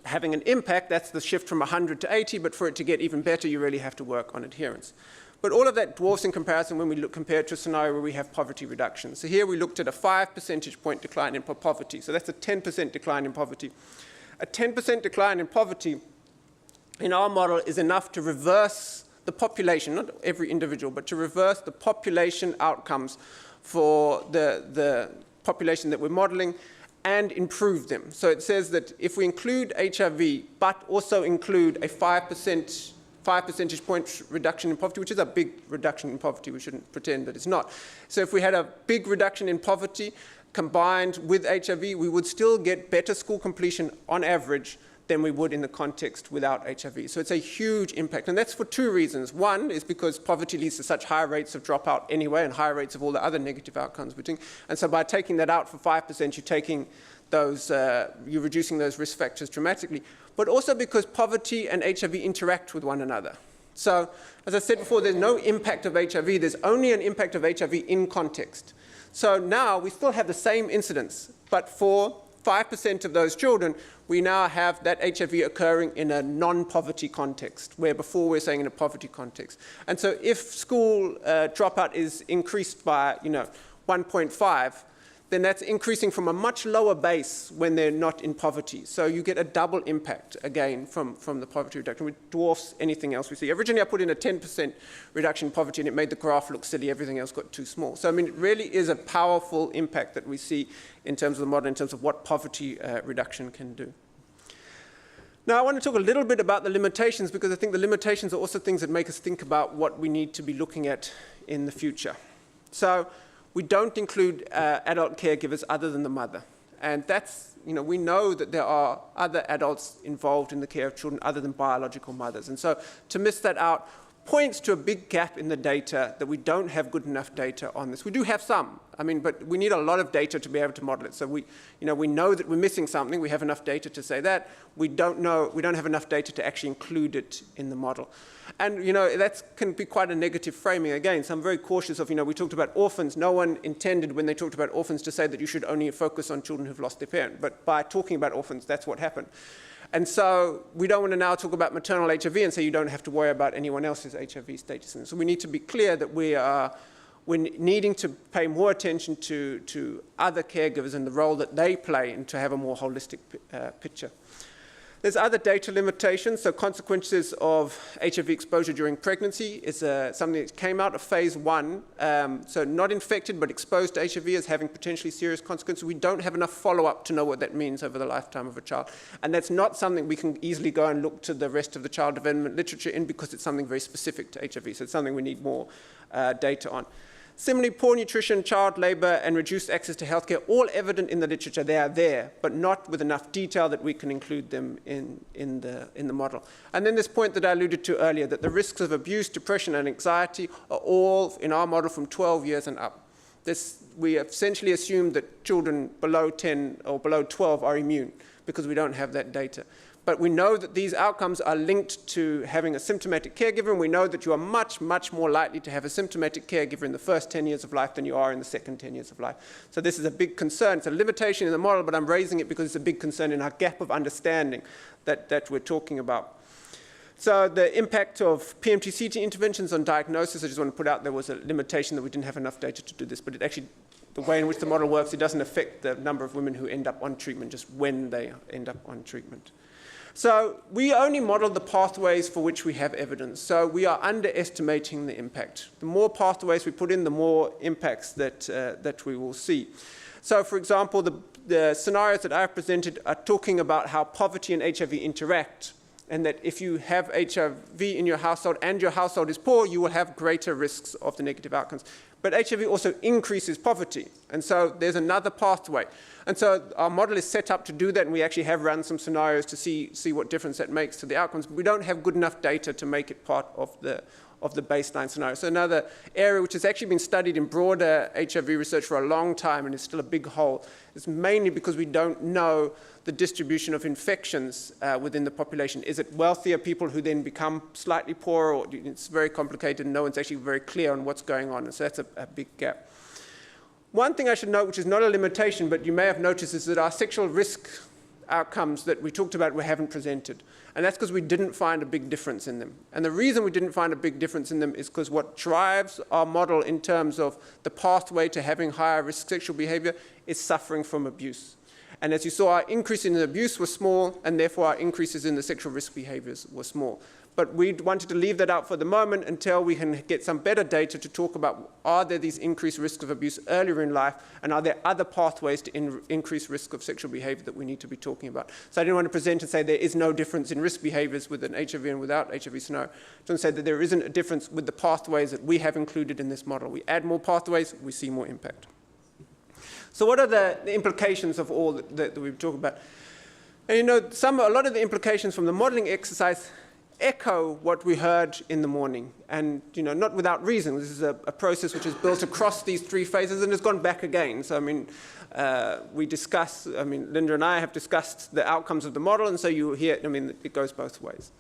[SPEAKER 1] having an impact, that's the shift from 100 to 80, but for it to get even better, you really have to work on adherence. But all of that dwarfs in comparison when we compare it to a scenario where we have poverty reduction. So here we looked at a 5 percentage point decline in poverty. So that's a 10% decline in poverty. A 10% decline in poverty in our model is enough to reverse the population, not every individual, but to reverse the population outcomes for the population that we're modeling and improve them. So it says that if we include HIV, but also include a 5 percentage point reduction in poverty, which is a big reduction in poverty, we shouldn't pretend that it's not. So if we had a big reduction in poverty combined with HIV, we would still get better school completion on average than we would in the context without HIV. So it's a huge impact, and that's for two reasons. One is because poverty leads to such high rates of dropout anyway, and high rates of all the other negative outcomes we're doing. And so by taking that out for 5%, you're taking those, you're reducing those risk factors dramatically. But also because poverty and HIV interact with one another. So, as I said before, there's no impact of HIV. There's only an impact of HIV in context. So now we still have the same incidence, but for 5% of those children, we now have that HIV occurring in a non-poverty context, where before we were saying in a poverty context. And so if school dropout is increased by 1.5, then that's increasing from a much lower base when they're not in poverty. So you get a double impact, again, from the poverty reduction, which dwarfs anything else we see. Originally, I put in a 10% reduction in poverty, and it made the graph look silly. Everything else got too small. So, I mean, it really is a powerful impact that we see in terms of the model, in terms of what poverty reduction can do. Now, I want to talk a little bit about the limitations, because I think the limitations are also things that make us think about what we need to be looking at in the future. So, we don't include adult caregivers other than the mother. And that's, we know that there are other adults involved in the care of children other than biological mothers. And so to miss that out points to a big gap in the data, that we don't have good enough data on this. We do have some, but we need a lot of data to be able to model it. So we know that we're missing something. We have enough data to say that. We don't have enough data to actually include it in the model. And that can be quite a negative framing again. So I'm very cautious of, we talked about orphans. No one intended when they talked about orphans to say that you should only focus on children who've lost their parent. But by talking about orphans, that's what happened. And so we don't want to now talk about maternal HIV and say you don't have to worry about anyone else's HIV status. And so we need to be clear that we're needing to pay more attention to other caregivers and the role that they play, and to have a more holistic picture. There's other data limitations. So consequences of HIV exposure during pregnancy is something that came out of phase 1. So not infected but exposed to HIV as having potentially serious consequences. We don't have enough follow-up to know what that means over the lifetime of a child. And that's not something we can easily go and look to the rest of the child development literature in, because it's something very specific to HIV. So it's something we need more data on. Similarly, poor nutrition, child labor, and reduced access to healthcare, all evident in the literature. They are there, but not with enough detail that we can include them in the model. And then this point that I alluded to earlier, that the risks of abuse, depression, and anxiety are all in our model from 12 years and up. We essentially assume that children below 10 or below 12 are immune, because we don't have that data. But we know that these outcomes are linked to having a symptomatic caregiver, and we know that you are much, much more likely to have a symptomatic caregiver in the first 10 years of life than you are in the second 10 years of life. So this is a big concern. It's a limitation in the model, but I'm raising it because it's a big concern in our gap of understanding that we're talking about. So the impact of PMT-CT interventions on diagnosis, I just want to put out there was a limitation that we didn't have enough data to do this, but it actually, the way in which the model works, it doesn't affect the number of women who end up on treatment, just when they end up on treatment. So we only model the pathways for which we have evidence. So we are underestimating the impact. The more pathways we put in, the more impacts that we will see. So for example, the scenarios that I've presented are talking about how poverty and HIV interact, and that if you have HIV in your household and your household is poor, you will have greater risks of the negative outcomes. But HIV also increases poverty, and so there's another pathway. And so our model is set up to do that, and we actually have run some scenarios to see what difference that makes to the outcomes. But we don't have good enough data to make it part of the baseline scenario. So another area which has actually been studied in broader HIV research for a long time and is still a big hole is mainly because we don't know the distribution of infections within the population. Is it wealthier people who then become slightly poorer, or it's very complicated and no one's actually very clear on what's going on, and so that's a big gap. One thing I should note, which is not a limitation, but you may have noticed, is that our sexual risk outcomes that we talked about we haven't presented. And that's because we didn't find a big difference in them. And the reason we didn't find a big difference in them is because what drives our model in terms of the pathway to having higher risk sexual behavior is suffering from abuse. And as you saw, our increase in abuse was small, and therefore our increases in the sexual risk behaviors were small. But we wanted to leave that out for the moment until we can get some better data to talk about, are there these increased risks of abuse earlier in life, and are there other pathways to increase risk of sexual behavior that we need to be talking about? So I didn't want to present and say there is no difference in risk behaviors with an HIV and without HIV scenario. I just want to say that there isn't a difference with the pathways that we have included in this model. We add more pathways, we see more impact. So what are the implications of all that we've talked about? And you know, a lot of the implications from the modeling exercise echo what we heard in the morning, and you know, not without reason. This is a process which is built across these three phases and has gone back again. So I mean, Linda and I have discussed the outcomes of the model, and so you hear, I mean, it goes both ways.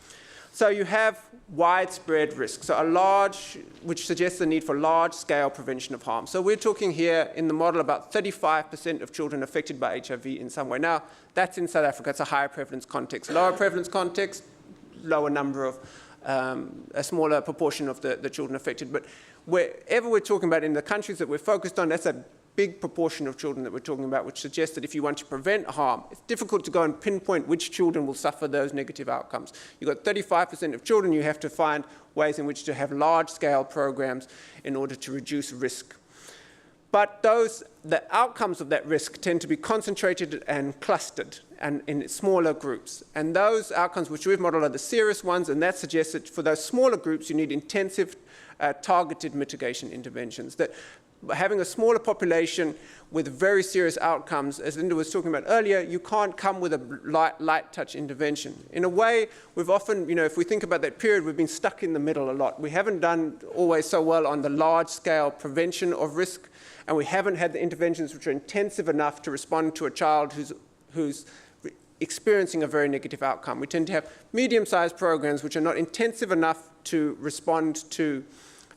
[SPEAKER 1] So you have widespread risk, so which suggests the need for large-scale prevention of harm. So we're talking here in the model about 35% of children affected by HIV in some way. Now, that's in South Africa. It's a higher prevalence context. Lower prevalence context, lower number of, a smaller proportion of the children affected. But wherever we're talking about in the countries that we're focused on, that's a big proportion of children that we're talking about, which suggests that if you want to prevent harm, it's difficult to go and pinpoint which children will suffer those negative outcomes. You've got 35% of children, you have to find ways in which to have large-scale programs in order to reduce risk. But the outcomes of that risk tend to be concentrated and clustered and in smaller groups. And those outcomes which we've modeled are the serious ones, and that suggests that for those smaller groups, you need intensive targeted mitigation interventions. That having a smaller population with very serious outcomes, as Linda was talking about earlier, you can't come with a light touch intervention. In a way, we've often, you know, if we think about that period, we've been stuck in the middle a lot. We haven't done always so well on the large-scale prevention of risk, and we haven't had the interventions which are intensive enough to respond to a child who's experiencing a very negative outcome. We tend to have medium-sized programs which are not intensive enough to respond to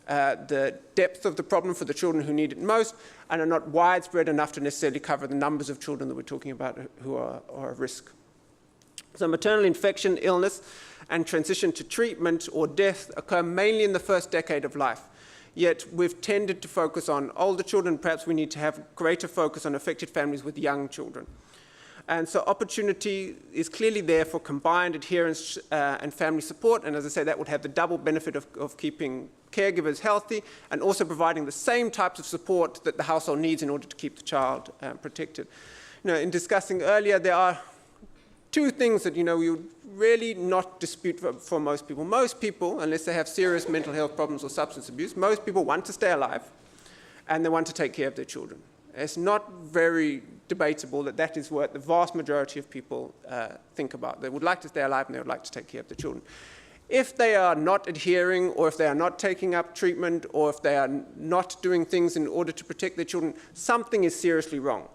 [SPEAKER 1] the depth of the problem for the children who need it most, and are not widespread enough to necessarily cover the numbers of children that we're talking about who are at risk. So maternal infection, illness, and transition to treatment or death occur mainly in the first decade of life. Yet we've tended to focus on older children. Perhaps we need to have greater focus on affected families with young children. And so opportunity is clearly there for combined adherence and family support. And as I say, that would have the double benefit of keeping caregivers healthy and also providing the same types of support that the household needs in order to keep the child protected. You know, in discussing earlier, there are two things that, you know, we would really not dispute for most people. Most people, unless they have serious mental health problems or substance abuse, most people want to stay alive and they want to take care of their children. It's not very debatable that that is what the vast majority of people think about. They would like to stay alive and they would like to take care of their children. If they are not adhering, or if they are not taking up treatment, or if they are not doing things in order to protect their children, something is seriously wrong.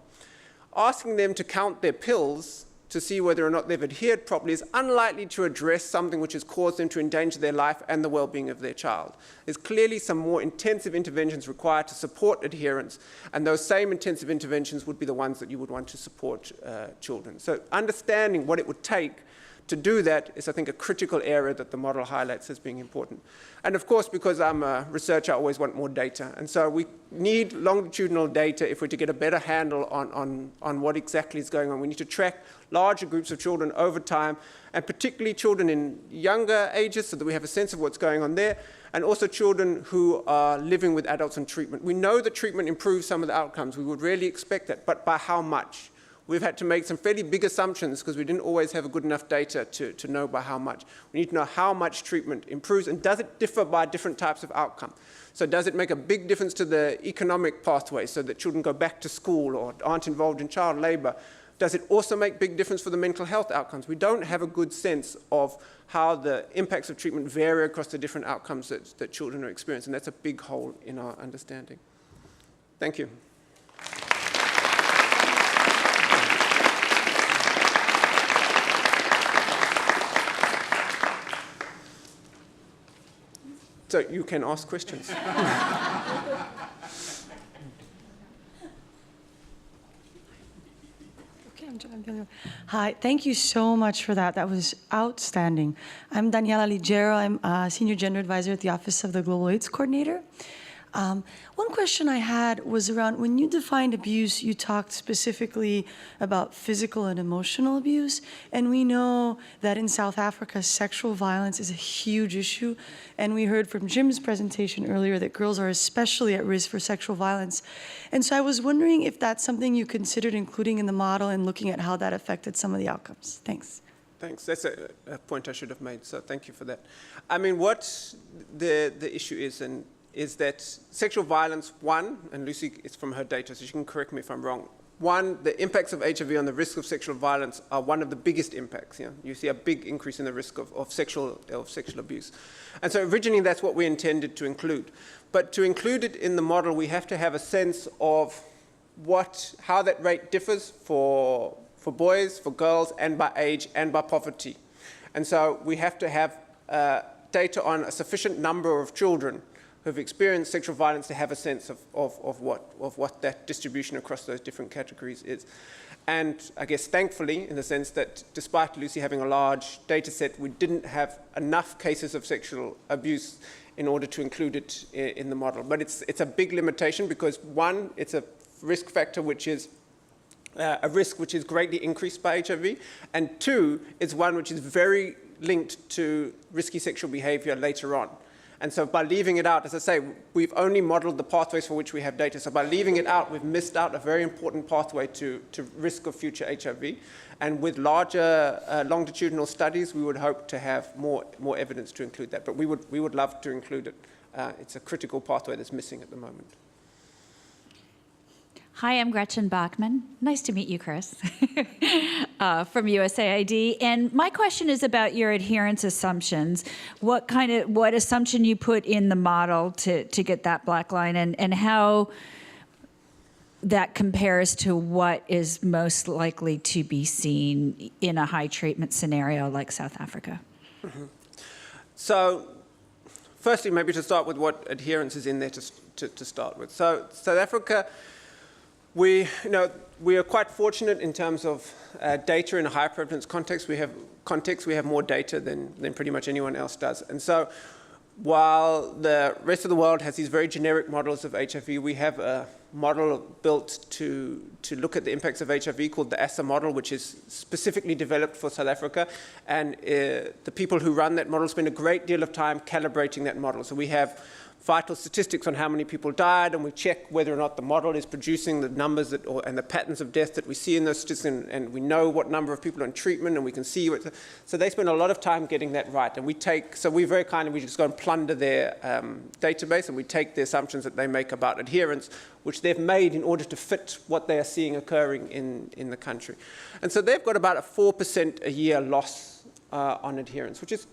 [SPEAKER 1] Asking them to count their pills to see whether or not they've adhered properly is unlikely to address something which has caused them to endanger their life and the well-being of their child. There's clearly some more intensive interventions required to support adherence, and those same intensive interventions would be the ones that you would want to support children. So understanding what it would take to do that is, I think, a critical area that the model highlights as being important. And of course, because I'm a researcher, I always want more data. And so we need longitudinal data if we're to get a better handle on what exactly is going on. We need to track larger groups of children over time, and particularly children in younger ages, so that we have a sense of what's going on there, and also children who are living with adults on treatment. We know that treatment improves some of the outcomes. We would really expect that, but by how much? We've had to make some fairly big assumptions because we didn't always have good enough data to know by how much. We need to know how much treatment improves, and does it differ by different types of outcome? So does it make a big difference to the economic pathway so that children go back to school or aren't involved in child labor? Does it also make big difference for the mental health outcomes? We don't have a good sense of how the impacts of treatment vary across the different outcomes that children are experiencing. And that's a big hole in our understanding. Thank you. So you can ask questions.
[SPEAKER 2] Okay, hi, thank you so much for that. That was outstanding. I'm Daniela Ligero. I'm a Senior Gender Advisor at the Office of the Global AIDS Coordinator. One question I had was around, when you defined abuse, you talked specifically about physical and emotional abuse, and we know that in South Africa, sexual violence is a huge issue, and we heard from Jim's presentation earlier that girls are especially at risk for sexual violence. And so I was wondering if that's something you considered including in the model and looking at how that affected some of the outcomes. Thanks.
[SPEAKER 1] Thanks. That's a point I should have made, so thank you for that. I mean, what the issue is that sexual violence, one, and Lucy is from her data, so she can correct me if I'm wrong. One, the impacts of HIV on the risk of sexual violence are one of the biggest impacts. You know? You see a big increase in the risk of sexual abuse. And so originally that's what we intended to include. But to include it in the model, we have to have a sense of how that rate differs for boys, for girls, and by age, and by poverty. And so we have to have data on a sufficient number of children who have experienced sexual violence to have a sense of what that distribution across those different categories is. And I guess thankfully, in the sense that despite Lucy having a large data set, we didn't have enough cases of sexual abuse in order to include it in the model. But it's a big limitation because, one, it's a risk factor which is a risk which is greatly increased by HIV, and two, it's one which is very linked to risky sexual behavior later on. And so by leaving it out, as I say, we've only modeled the pathways for which we have data. So by leaving it out, we've missed out a very important pathway to risk of future HIV. And with larger longitudinal studies, we would hope to have more evidence to include that. But we would love to include it. It's a critical pathway that's missing at the moment.
[SPEAKER 3] Hi, I'm Gretchen Bachman. Nice to meet you, Chris, from USAID. And my question is about your adherence assumptions. What assumption you put in the model to get that black line, and how that compares to what is most likely to be seen in a high treatment scenario like South Africa?
[SPEAKER 1] Mm-hmm. So, firstly, maybe to start with what adherence is in there to start with. So, South Africa, we are quite fortunate in terms of data in a high prevalence context. We have more data than pretty much anyone else does. And so while the rest of the world has these very generic models of HIV, we have a model built to look at the impacts of HIV called the ASA model, which is specifically developed for South Africa. And the people who run that model spend a great deal of time calibrating that model. So we have vital statistics on how many people died, and we check whether or not the model is producing the numbers and the patterns of death that we see in those statistics, and we know what number of people are in treatment, and we can see what. So they spend a lot of time getting that right, and we very kindly, we just go and plunder their database, and we take the assumptions that they make about adherence, which they've made in order to fit what they are seeing occurring in the country. And so they've got about a 4% a year loss on adherence, which is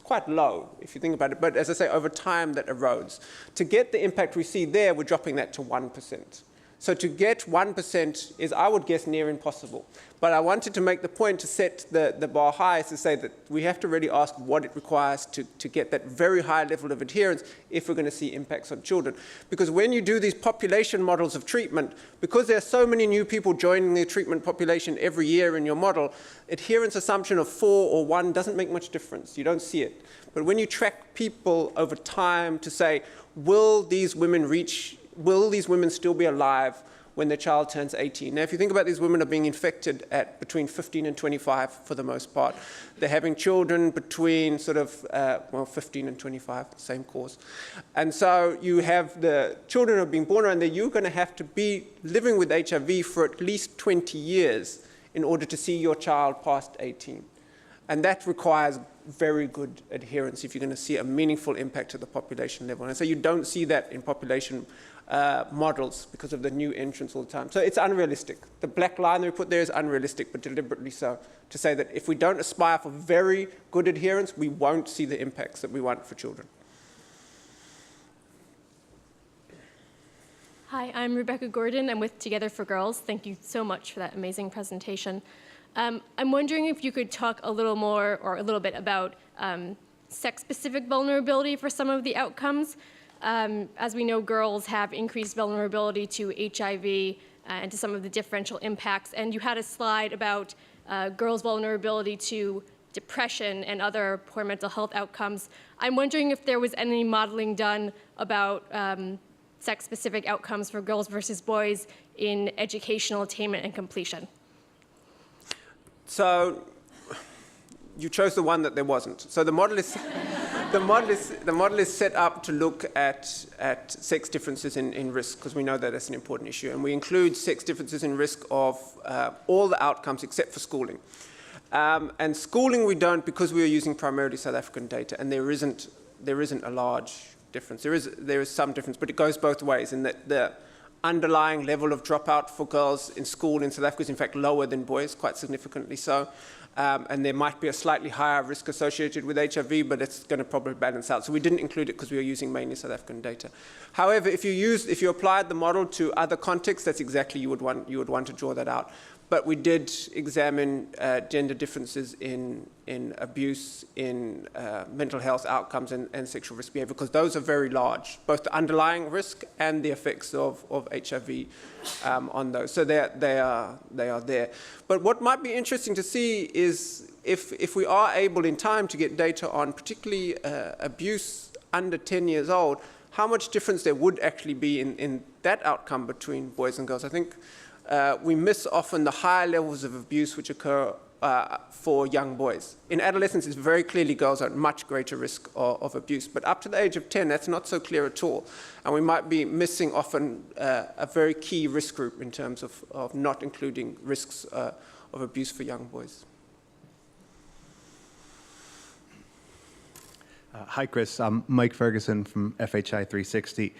[SPEAKER 1] quite low if you think about it. But as I say, over time that erodes. To get the impact we see there, we're dropping that to 1%. So to get 1% is, I would guess, near impossible. But I wanted to make the point to set the bar high, to say that we have to really ask what it requires to get that very high level of adherence if we're going to see impacts on children. Because when you do these population models of treatment, because there are so many new people joining the treatment population every year in your model, adherence assumption of 4 or 1 doesn't make much difference. You don't see it. But when you track people over time to say, will these women still be alive when their child turns 18? Now, if you think about these women are being infected at between 15 and 25 for the most part. They're having children between 15 and 25, same cause. And so you have the children who are being born around there. You're going to have to be living with HIV for at least 20 years in order to see your child past 18. And that requires very good adherence if you're going to see a meaningful impact at the population level. And so you don't see that in population models because of the new entrants all the time. So it's unrealistic. The black line that we put there is unrealistic, but deliberately so, to say that if we don't aspire for very good adherence, we won't see the impacts that we want for children.
[SPEAKER 4] Hi, I'm Rebecca Gordon. I'm with Together for Girls. Thank you so much for that amazing presentation. I'm wondering if you could talk a little more or a little bit about sex-specific vulnerability for some of the outcomes. As we know, girls have increased vulnerability to HIV and to some of the differential impacts. And you had a slide about girls' vulnerability to depression and other poor mental health outcomes. I'm wondering if there was any modeling done about sex-specific outcomes for girls versus boys in educational attainment and completion?
[SPEAKER 1] So you chose the one that there wasn't. So the model is the model is set up to look at sex differences in risk, because we know that that's an important issue, and we include sex differences in risk of all the outcomes except for schooling. And schooling we don't, because we are using primarily South African data, and there isn't a large difference. There is some difference, but it goes both ways in that the underlying level of dropout for girls in school in South Africa is in fact lower than boys, quite significantly so. And there might be a slightly higher risk associated with HIV, but it's going to probably balance out. So we didn't include it because we were using mainly South African data. However, if you applied the model to other contexts, that's exactly you would want to draw that out. But we did examine gender differences in abuse, in mental health outcomes, and sexual risk behavior, because those are very large, both the underlying risk and the effects of HIV on those. So they are there. But what might be interesting to see is if we are able in time to get data on particularly abuse under 10 years old, how much difference there would actually be in that outcome between boys and girls. I think we miss often the higher levels of abuse which occur for young boys. In adolescence, it's very clearly girls are at much greater risk of abuse. But up to the age of 10, that's not so clear at all. And we might be missing often a very key risk group in terms of not including risks of abuse for young boys.
[SPEAKER 5] Hi, Chris. I'm Mike Ferguson from FHI 360.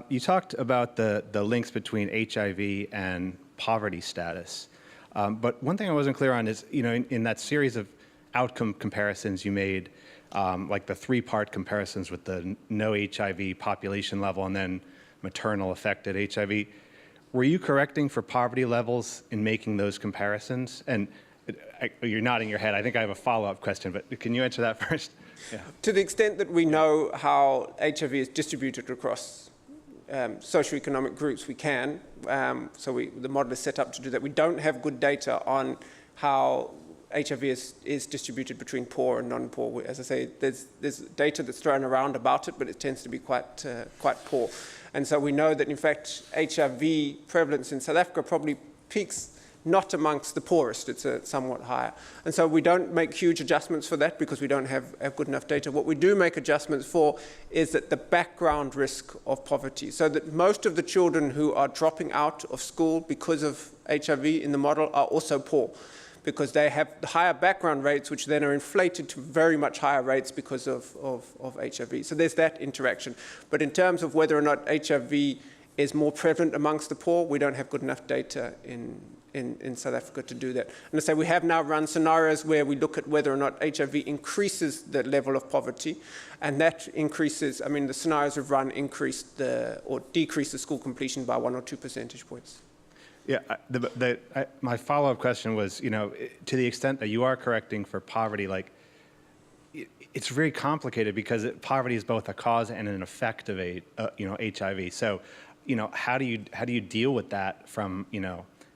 [SPEAKER 5] You talked about the links between HIV and poverty status. But one thing I wasn't clear on is, in that series of outcome comparisons you made, like the three-part comparisons with the no HIV population level and then maternal affected HIV, were you correcting for poverty levels in making those comparisons? And you're nodding your head. I think I have a follow-up question, but can you answer that first? Yeah.
[SPEAKER 1] To the extent that we know how HIV is distributed across socioeconomic groups, we can. So the model is set up to do that. We don't have good data on how HIV is distributed between poor and non-poor. As I say, there's data that's thrown around about it, but it tends to be quite poor. And so we know that, in fact, HIV prevalence in South Africa probably peaks not amongst the poorest. It's somewhat higher. And so we don't make huge adjustments for that because we don't have good enough data. What we do make adjustments for is that the background risk of poverty, so that most of the children who are dropping out of school because of HIV in the model are also poor, because they have higher background rates, which then are inflated to very much higher rates because of HIV. So there's that interaction. But in terms of whether or not HIV is more prevalent amongst the poor, we don't have good enough data in South Africa to do that. And I say we have now run scenarios where we look at whether or not HIV increases the level of poverty, and that increases, the scenarios we've run increase or decrease the school completion by 1 or 2 percentage points.
[SPEAKER 5] Yeah, my follow-up question was, to the extent that you are correcting for poverty, it's very complicated because poverty is both a cause and an effect of HIV. So, how do you deal with that from,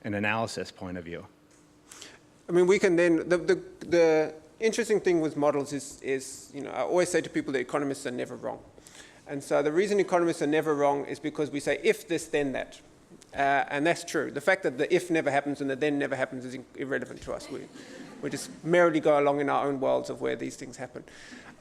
[SPEAKER 5] an analysis point of view?
[SPEAKER 1] We can then, the interesting thing with models is, I always say to people that economists are never wrong. And so the reason economists are never wrong is because we say, if this, then that. And that's true. The fact that the if never happens and the then never happens is irrelevant to us. We just merrily go along in our own worlds of where these things happen.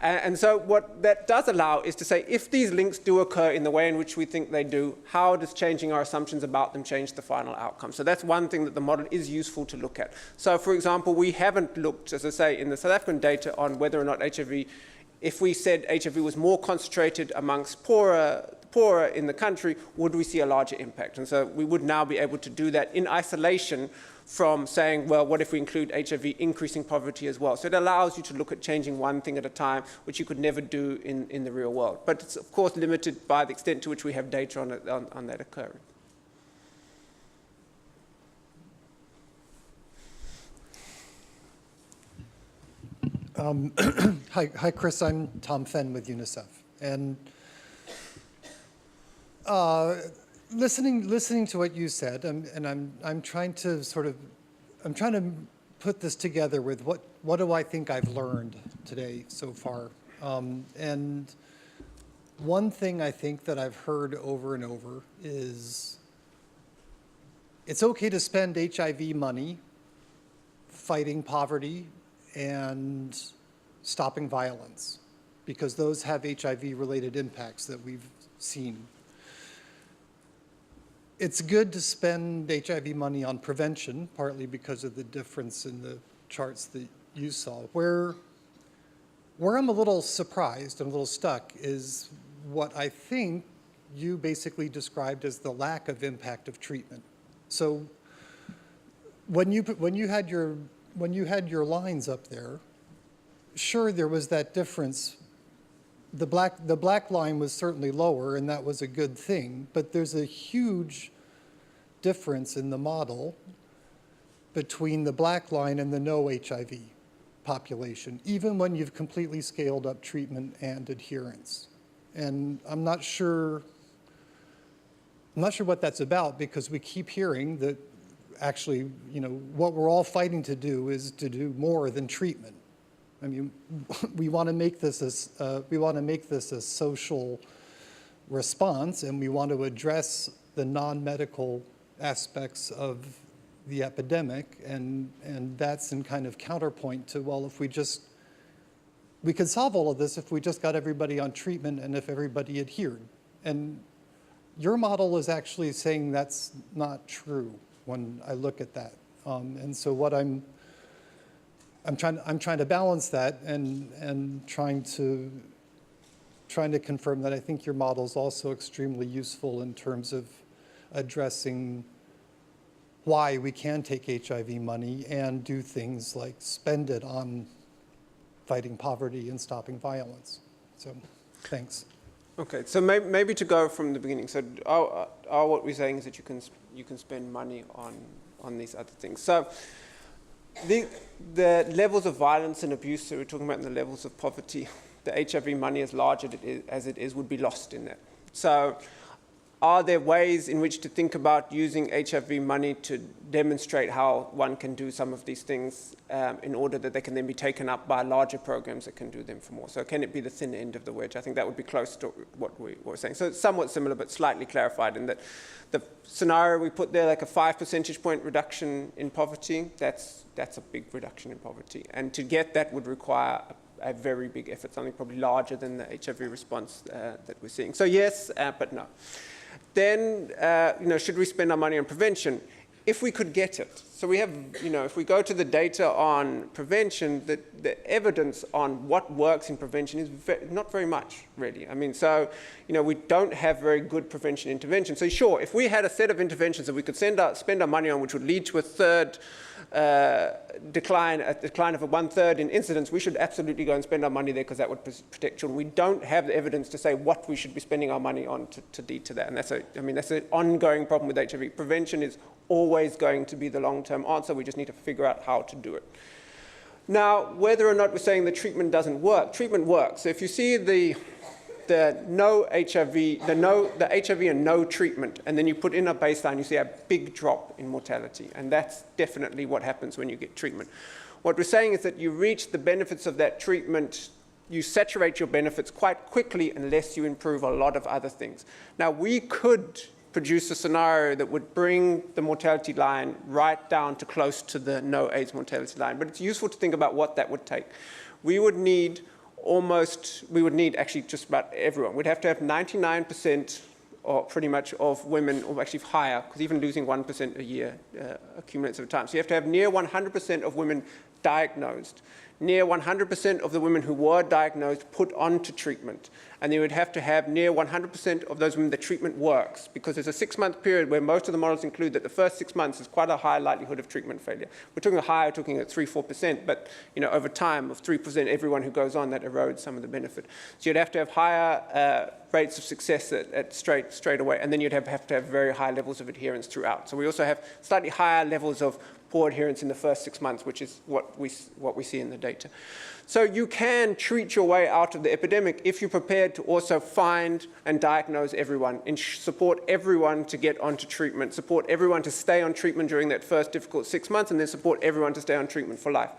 [SPEAKER 1] And so what that does allow is to say, if these links do occur in the way in which we think they do, how does changing our assumptions about them change the final outcome? So that's one thing that the model is useful to look at. So, for example, we haven't looked, as I say, in the South African data on whether or not HIV, if we said HIV was more concentrated amongst poorer in the country, would we see a larger impact? And so we would now be able to do that in isolation from saying, well, what if we include HIV increasing poverty as well? So it allows you to look at changing one thing at a time, which you could never do in the real world. But it's, of course, limited by the extent to which we have data on that occurring.
[SPEAKER 6] Hi, Chris. I'm Tom Fenn with UNICEF. And listening to what you said, and I'm trying to put this together with what do I think I've learned today so far, and one thing I think that I've heard over and over is it's okay to spend HIV money fighting poverty and stopping violence, because those have HIV-related impacts that we've seen. It's good to spend HIV money on prevention, partly because of the difference in the charts that you saw. Where I'm a little surprised and a little stuck is what I think you basically described as the lack of impact of treatment. So when you had your lines up there, sure, there was that difference. The black line was certainly lower, and that was a good thing, but there's a huge difference in the model between the black line and the no HIV population, even when you've completely scaled up treatment and adherence. And I'm not sure what that's about, because we keep hearing that actually, what we're all fighting to do is to do more than treatment. I mean, we want to make this a social response, and we want to address the non-medical aspects of the epidemic, and that's in kind of counterpoint to, well, if we could solve all of this if we just got everybody on treatment and if everybody adhered. And your model is actually saying that's not true when I look at that. And so what I'm trying to balance that and trying to confirm that I think your model is also extremely useful in terms of addressing why we can take HIV money and do things like spend it on fighting poverty and stopping violence. So, thanks.
[SPEAKER 1] Okay, so maybe to go from the beginning. So what we're saying is that you can spend money on these other things. So the levels of violence and abuse that we're talking about, and the levels of poverty, the HIV money, as large as it is, would be lost in that. So are there ways in which to think about using HIV money to demonstrate how one can do some of these things in order that they can then be taken up by larger programs that can do them for more? So can it be the thin end of the wedge? I think that would be close to what we were saying. So it's somewhat similar, but slightly clarified in that the scenario we put there, like a 5 percentage point reduction in poverty, that's a big reduction in poverty. And to get that would require a very big effort, something probably larger than the HIV response that we're seeing. So yes, but no. Then, should we spend our money on prevention? If we could get it. So we have, if we go to the data on prevention, the evidence on what works in prevention is not very much, really. I mean, so, we don't have very good prevention intervention. So sure, if we had a set of interventions that we could spend our money on, which would lead to a third decline of 1/3 in incidence, we should absolutely go and spend our money there, because that would protect children. We don't have the evidence to say what we should be spending our money on to lead to that. And that's an ongoing problem with HIV. Prevention is always going to be the long-term answer. We just need to figure out how to do it. Now, whether or not we're saying the treatment doesn't work, treatment works. So if you see the no HIV, the HIV and no treatment, and then you put in a baseline, you see a big drop in mortality. And that's definitely what happens when you get treatment. What we're saying is that you reach the benefits of that treatment, you saturate your benefits quite quickly unless you improve a lot of other things. Now, we could produce a scenario that would bring the mortality line right down to close to the no AIDS mortality line. But it's useful to think about what that would take. We would need actually just about everyone. We'd have to have 99% or pretty much of women, or actually higher, because even losing 1% a year accumulates over time. So you have to have near 100% of women diagnosed, near 100% of the women who were diagnosed put onto treatment. And you would have to have near 100% of those women the treatment works, because there's a 6-month period where most of the models include that the first 6 months is quite a high likelihood of treatment failure. We're talking at 3-4%, but over time of 3%, everyone who goes on, that erodes some of the benefit. So you'd have to have higher rates of success at straight away, and then you'd have to have very high levels of adherence throughout. So we also have slightly higher levels of poor adherence in the first 6 months, which is what we see in the data. So you can treat your way out of the epidemic if you're prepared to also find and diagnose everyone, and support everyone to get onto treatment, support everyone to stay on treatment during that first difficult 6 months, and then support everyone to stay on treatment for life.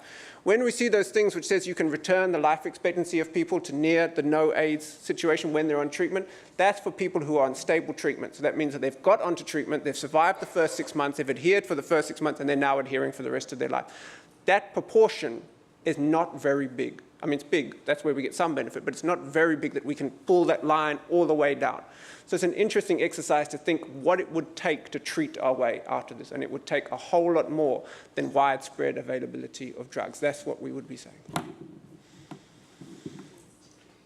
[SPEAKER 1] When we see those things which says you can return the life expectancy of people to near the no AIDS situation when they're on treatment, that's for people who are on stable treatment. So that means that they've got onto treatment, they've survived the first 6 months, they've adhered for the first 6 months, and they're now adhering for the rest of their life. That proportion is not very big. I mean, it's big, that's where we get some benefit, but it's not very big that we can pull that line all the way down. So it's an interesting exercise to think what it would take to treat our way out of this, and it would take a whole lot more than widespread availability of drugs. That's what we would be saying. I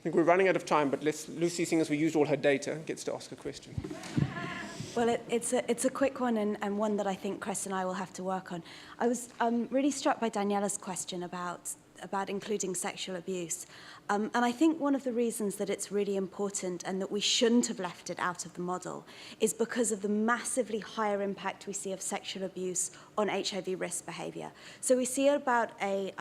[SPEAKER 1] think we're running out of time, but Lucy, seeing as we used all her data, gets to ask a question.
[SPEAKER 7] Well, it's a quick one, and one that I think Chris and I will have to work on. I was really struck by Daniela's question about including sexual abuse. And I think one of the reasons that it's really important and that we shouldn't have left it out of the model is because of the massively higher impact we see of sexual abuse on HIV risk behavior. So we see about a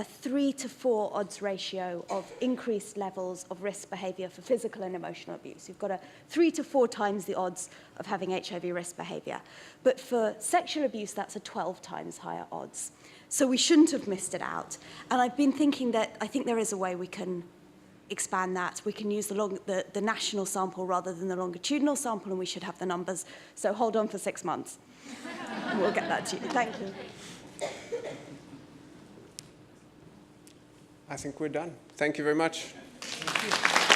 [SPEAKER 7] 3 to 4 odds ratio of increased levels of risk behavior for physical and emotional abuse. You've got a 3 to 4 times the odds of having HIV risk behavior. But for sexual abuse, that's a 12 times higher odds. So we shouldn't have missed it out. And I've been thinking that I think there is a way we can expand that. We can use the national sample rather than the longitudinal sample, and we should have the numbers. So hold on for 6 months. We'll get that to you. Thank you.
[SPEAKER 1] I think we're done. Thank you very much. Thank you.